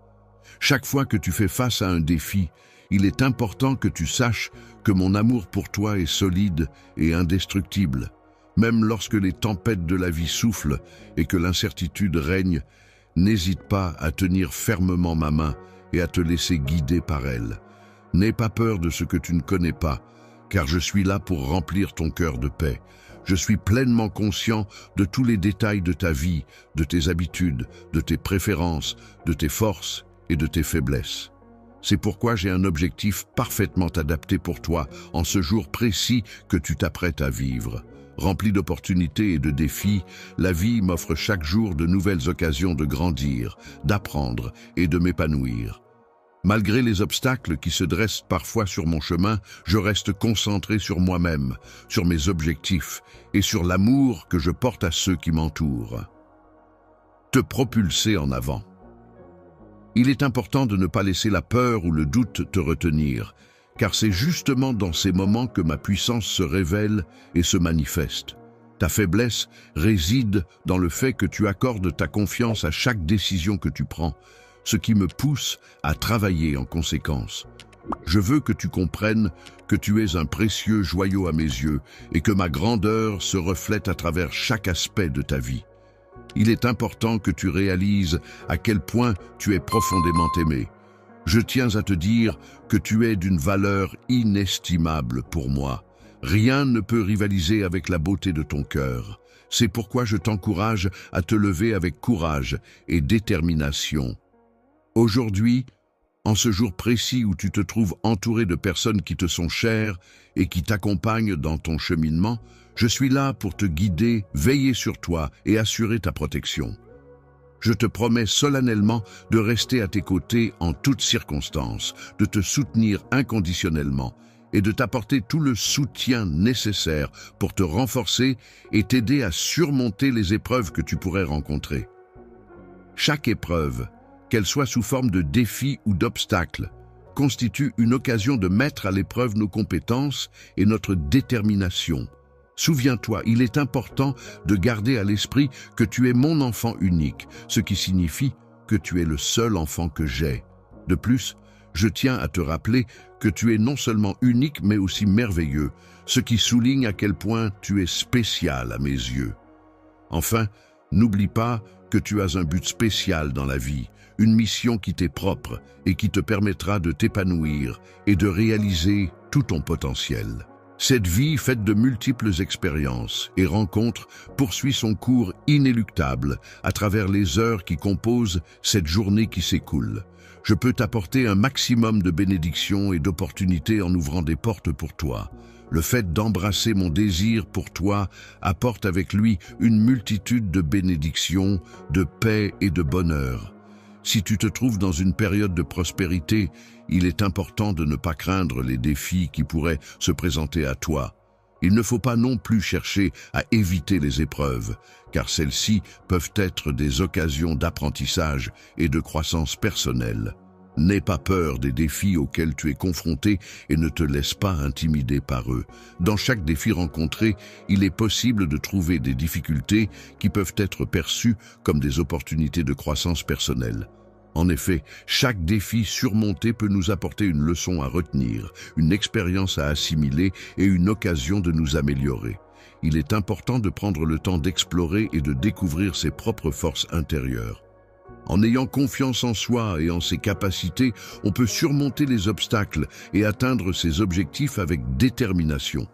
Chaque fois que tu fais face à un défi, il est important que tu saches que mon amour pour toi est solide et indestructible. Même lorsque les tempêtes de la vie soufflent et que l'incertitude règne, n'hésite pas à tenir fermement ma main et à te laisser guider par elle. N'aie pas peur de ce que tu ne connais pas, car je suis là pour remplir ton cœur de paix. Je suis pleinement conscient de tous les détails de ta vie, de tes habitudes, de tes préférences, de tes forces et de tes faiblesses. C'est pourquoi j'ai un objectif parfaitement adapté pour toi en ce jour précis que tu t'apprêtes à vivre. Rempli d'opportunités et de défis, la vie m'offre chaque jour de nouvelles occasions de grandir, d'apprendre et de m'épanouir. Malgré les obstacles qui se dressent parfois sur mon chemin, je reste concentré sur moi-même, sur mes objectifs et sur l'amour que je porte à ceux qui m'entourent. Te propulser en avant. Il est important de ne pas laisser la peur ou le doute te retenir, car c'est justement dans ces moments que ma puissance se révèle et se manifeste. Ta faiblesse réside dans le fait que tu accordes ta confiance à chaque décision que tu prends, ce qui me pousse à travailler en conséquence. Je veux que tu comprennes que tu es un précieux joyau à mes yeux et que ma grandeur se reflète à travers chaque aspect de ta vie. Il est important que tu réalises à quel point tu es profondément aimé. Je tiens à te dire que tu es d'une valeur inestimable pour moi. Rien ne peut rivaliser avec la beauté de ton cœur. C'est pourquoi je t'encourage à te lever avec courage et détermination. Aujourd'hui, en ce jour précis où tu te trouves entouré de personnes qui te sont chères et qui t'accompagnent dans ton cheminement, je suis là pour te guider, veiller sur toi et assurer ta protection. Je te promets solennellement de rester à tes côtés en toutes circonstances, de te soutenir inconditionnellement et de t'apporter tout le soutien nécessaire pour te renforcer et t'aider à surmonter les épreuves que tu pourrais rencontrer. Chaque épreuve, qu'elle soit sous forme de défi ou d'obstacle, constitue une occasion de mettre à l'épreuve nos compétences et notre détermination. Souviens-toi, il est important de garder à l'esprit que tu es mon enfant unique, ce qui signifie que tu es le seul enfant que j'ai. De plus, je tiens à te rappeler que tu es non seulement unique mais aussi merveilleux, ce qui souligne à quel point tu es spécial à mes yeux. Enfin, n'oublie pas que tu as un but spécial dans la vie, une mission qui t'est propre et qui te permettra de t'épanouir et de réaliser tout ton potentiel. Cette vie faite de multiples expériences et rencontres poursuit son cours inéluctable à travers les heures qui composent cette journée qui s'écoule. Je peux t'apporter un maximum de bénédictions et d'opportunités en ouvrant des portes pour toi. Le fait d'embrasser mon désir pour toi apporte avec lui une multitude de bénédictions, de paix et de bonheur. Si tu te trouves dans une période de prospérité, il est important de ne pas craindre les défis qui pourraient se présenter à toi. Il ne faut pas non plus chercher à éviter les épreuves, car celles-ci peuvent être des occasions d'apprentissage et de croissance personnelle. N'aie pas peur des défis auxquels tu es confronté et ne te laisse pas intimider par eux. Dans chaque défi rencontré, il est possible de trouver des difficultés qui peuvent être perçues comme des opportunités de croissance personnelle. En effet, chaque défi surmonté peut nous apporter une leçon à retenir, une expérience à assimiler et une occasion de nous améliorer. Il est important de prendre le temps d'explorer et de découvrir ses propres forces intérieures. En ayant confiance en soi et en ses capacités, on peut surmonter les obstacles et atteindre ses objectifs avec détermination.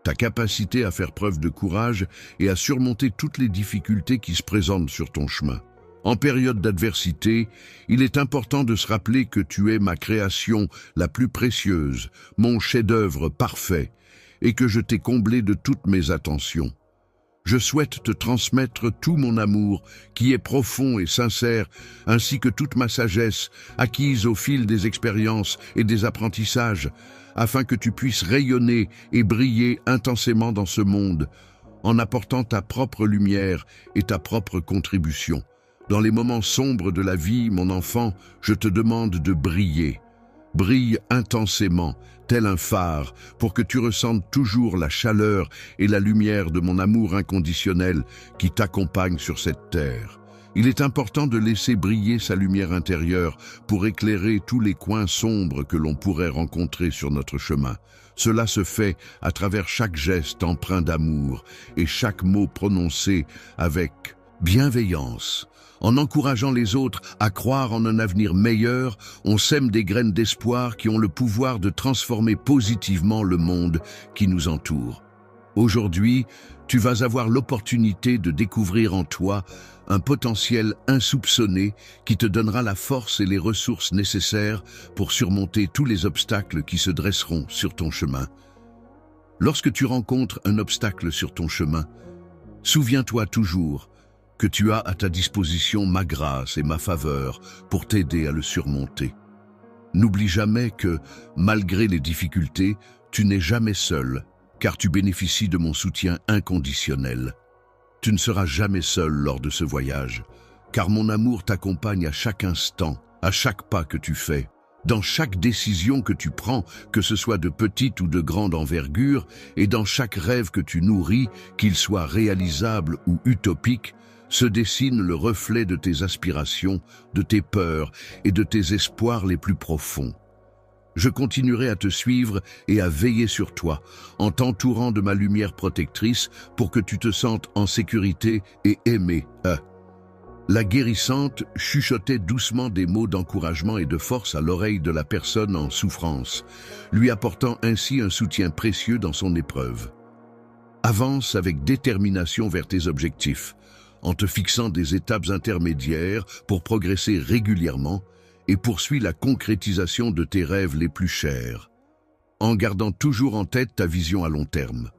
Ta capacité à faire preuve de courage et à surmonter toutes les difficultés qui se présentent sur ton chemin. En période d'adversité, il est important de se rappeler que tu es ma création la plus précieuse, mon chef-d'œuvre parfait, et que je t'ai comblé de toutes mes attentions. Je souhaite te transmettre tout mon amour, qui est profond et sincère, ainsi que toute ma sagesse, acquise au fil des expériences et des apprentissages, afin que tu puisses rayonner et briller intensément dans ce monde, en apportant ta propre lumière et ta propre contribution. Dans les moments sombres de la vie, mon enfant, je te demande de briller. Brille intensément, tel un phare, pour que tu ressentes toujours la chaleur et la lumière de mon amour inconditionnel qui t'accompagne sur cette terre. Il est important de laisser briller sa lumière intérieure pour éclairer tous les coins sombres que l'on pourrait rencontrer sur notre chemin. Cela se fait à travers chaque geste empreint d'amour et chaque mot prononcé avec bienveillance. En encourageant les autres à croire en un avenir meilleur, on sème des graines d'espoir qui ont le pouvoir de transformer positivement le monde qui nous entoure. Aujourd'hui, tu vas avoir l'opportunité de découvrir en toi un potentiel insoupçonné qui te donnera la force et les ressources nécessaires pour surmonter tous les obstacles qui se dresseront sur ton chemin. Lorsque tu rencontres un obstacle sur ton chemin, souviens-toi toujours que tu as à ta disposition ma grâce et ma faveur pour t'aider à le surmonter. N'oublie jamais que, malgré les difficultés, tu n'es jamais seul, car tu bénéficies de mon soutien inconditionnel. Tu ne seras jamais seul lors de ce voyage, car mon amour t'accompagne à chaque instant, à chaque pas que tu fais. Dans chaque décision que tu prends, que ce soit de petite ou de grande envergure, et dans chaque rêve que tu nourris, qu'il soit réalisable ou utopique, se dessine le reflet de tes aspirations, de tes peurs et de tes espoirs les plus profonds. Je continuerai à te suivre et à veiller sur toi, en t'entourant de ma lumière protectrice pour que tu te sentes en sécurité et aimé. La guérissante chuchotait doucement des mots d'encouragement et de force à l'oreille de la personne en souffrance, lui apportant ainsi un soutien précieux dans son épreuve. Avance avec détermination vers tes objectifs, en te fixant des étapes intermédiaires pour progresser régulièrement et poursuis la concrétisation de tes rêves les plus chers, en gardant toujours en tête ta vision à long terme.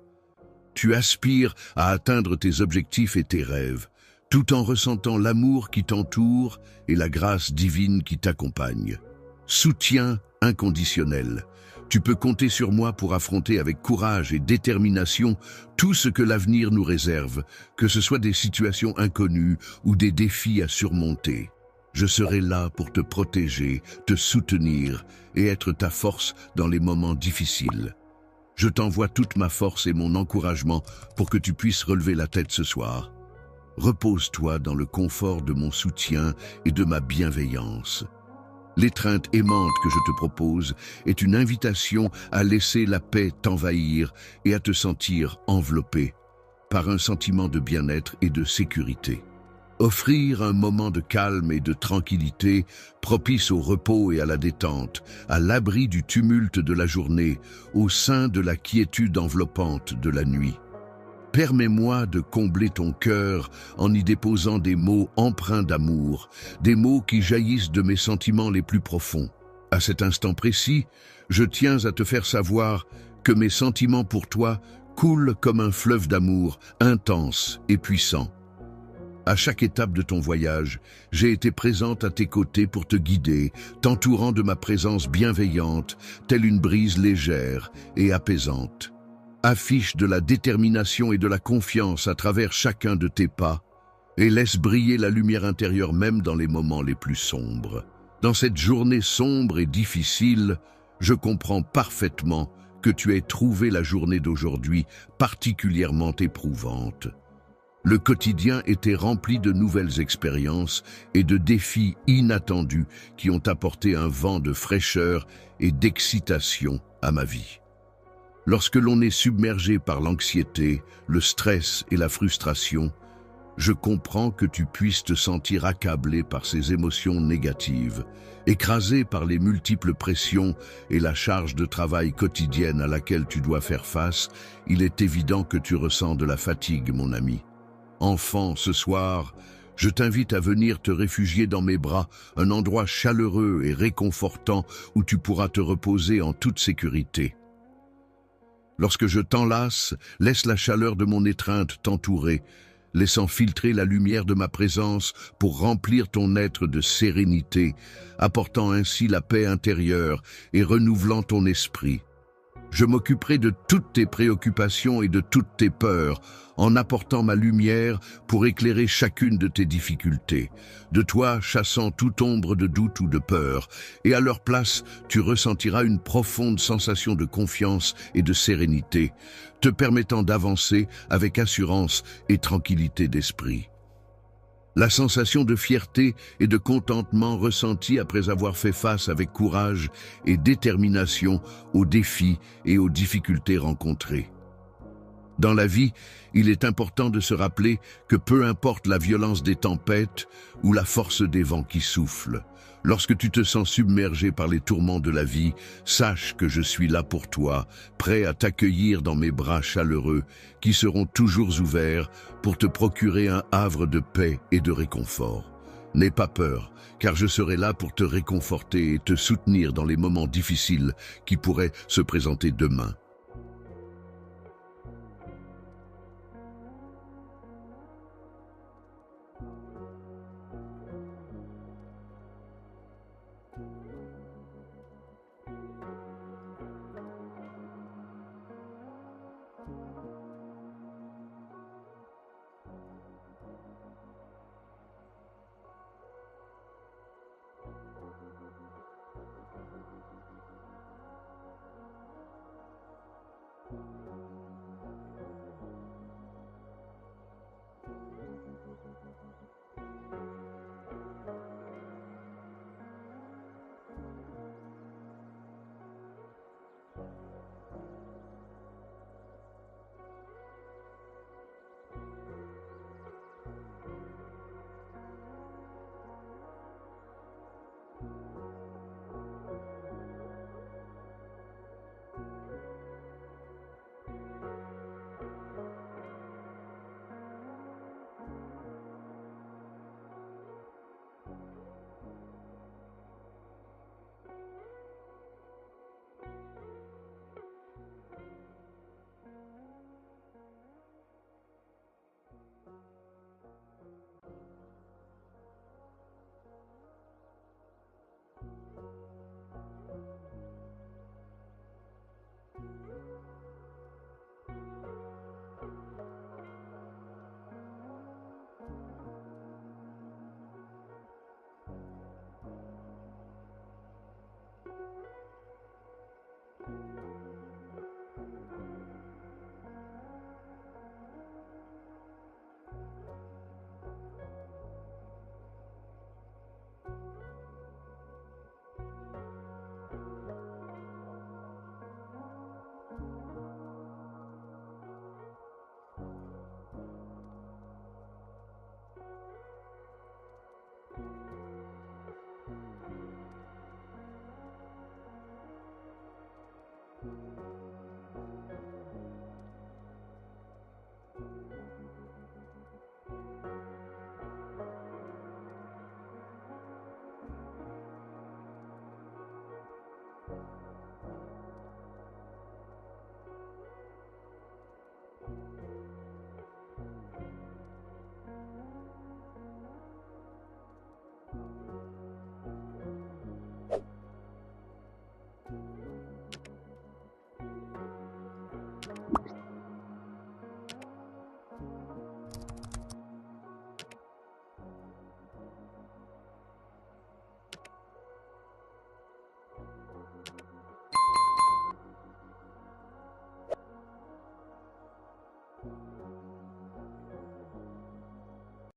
Tu aspires à atteindre tes objectifs et tes rêves, tout en ressentant l'amour qui t'entoure et la grâce divine qui t'accompagne. Soutien inconditionnel. Tu peux compter sur moi pour affronter avec courage et détermination tout ce que l'avenir nous réserve, que ce soit des situations inconnues ou des défis à surmonter. Je serai là pour te protéger, te soutenir et être ta force dans les moments difficiles. Je t'envoie toute ma force et mon encouragement pour que tu puisses relever la tête ce soir. Repose-toi dans le confort de mon soutien et de ma bienveillance. L'étreinte aimante que je te propose est une invitation à laisser la paix t'envahir et à te sentir enveloppé par un sentiment de bien-être et de sécurité. Offrir un moment de calme et de tranquillité propice au repos et à la détente, à l'abri du tumulte de la journée, au sein de la quiétude enveloppante de la nuit. Permets-moi de combler ton cœur en y déposant des mots empreints d'amour, des mots qui jaillissent de mes sentiments les plus profonds. À cet instant précis, je tiens à te faire savoir que mes sentiments pour toi coulent comme un fleuve d'amour, intense et puissant. À chaque étape de ton voyage, j'ai été présente à tes côtés pour te guider, t'entourant de ma présence bienveillante, telle une brise légère et apaisante. Affiche de la détermination et de la confiance à travers chacun de tes pas et laisse briller la lumière intérieure même dans les moments les plus sombres. Dans cette journée sombre et difficile, je comprends parfaitement que tu aies trouvé la journée d'aujourd'hui particulièrement éprouvante. Le quotidien était rempli de nouvelles expériences et de défis inattendus qui ont apporté un vent de fraîcheur et d'excitation à ma vie. Lorsque l'on est submergé par l'anxiété, le stress et la frustration, je comprends que tu puisses te sentir accablé par ces émotions négatives, écrasé par les multiples pressions et la charge de travail quotidienne à laquelle tu dois faire face. Il est évident que tu ressens de la fatigue, mon ami. Enfant, ce soir, je t'invite à venir te réfugier dans mes bras, un endroit chaleureux et réconfortant où tu pourras te reposer en toute sécurité. Lorsque je t'enlace, laisse la chaleur de mon étreinte t'entourer, laissant filtrer la lumière de ma présence pour remplir ton être de sérénité, apportant ainsi la paix intérieure et renouvelant ton esprit. Je m'occuperai de toutes tes préoccupations et de toutes tes peurs, en apportant ma lumière pour éclairer chacune de tes difficultés, de toi chassant toute ombre de doute ou de peur, et à leur place, tu ressentiras une profonde sensation de confiance et de sérénité, te permettant d'avancer avec assurance et tranquillité d'esprit. La sensation de fierté et de contentement ressentie après avoir fait face avec courage et détermination aux défis et aux difficultés rencontrées. Dans la vie, il est important de se rappeler que peu importe la violence des tempêtes ou la force des vents qui soufflent, lorsque tu te sens submergé par les tourments de la vie, sache que je suis là pour toi, prêt à t'accueillir dans mes bras chaleureux, qui seront toujours ouverts pour te procurer un havre de paix et de réconfort. N'aie pas peur, car je serai là pour te réconforter et te soutenir dans les moments difficiles qui pourraient se présenter demain.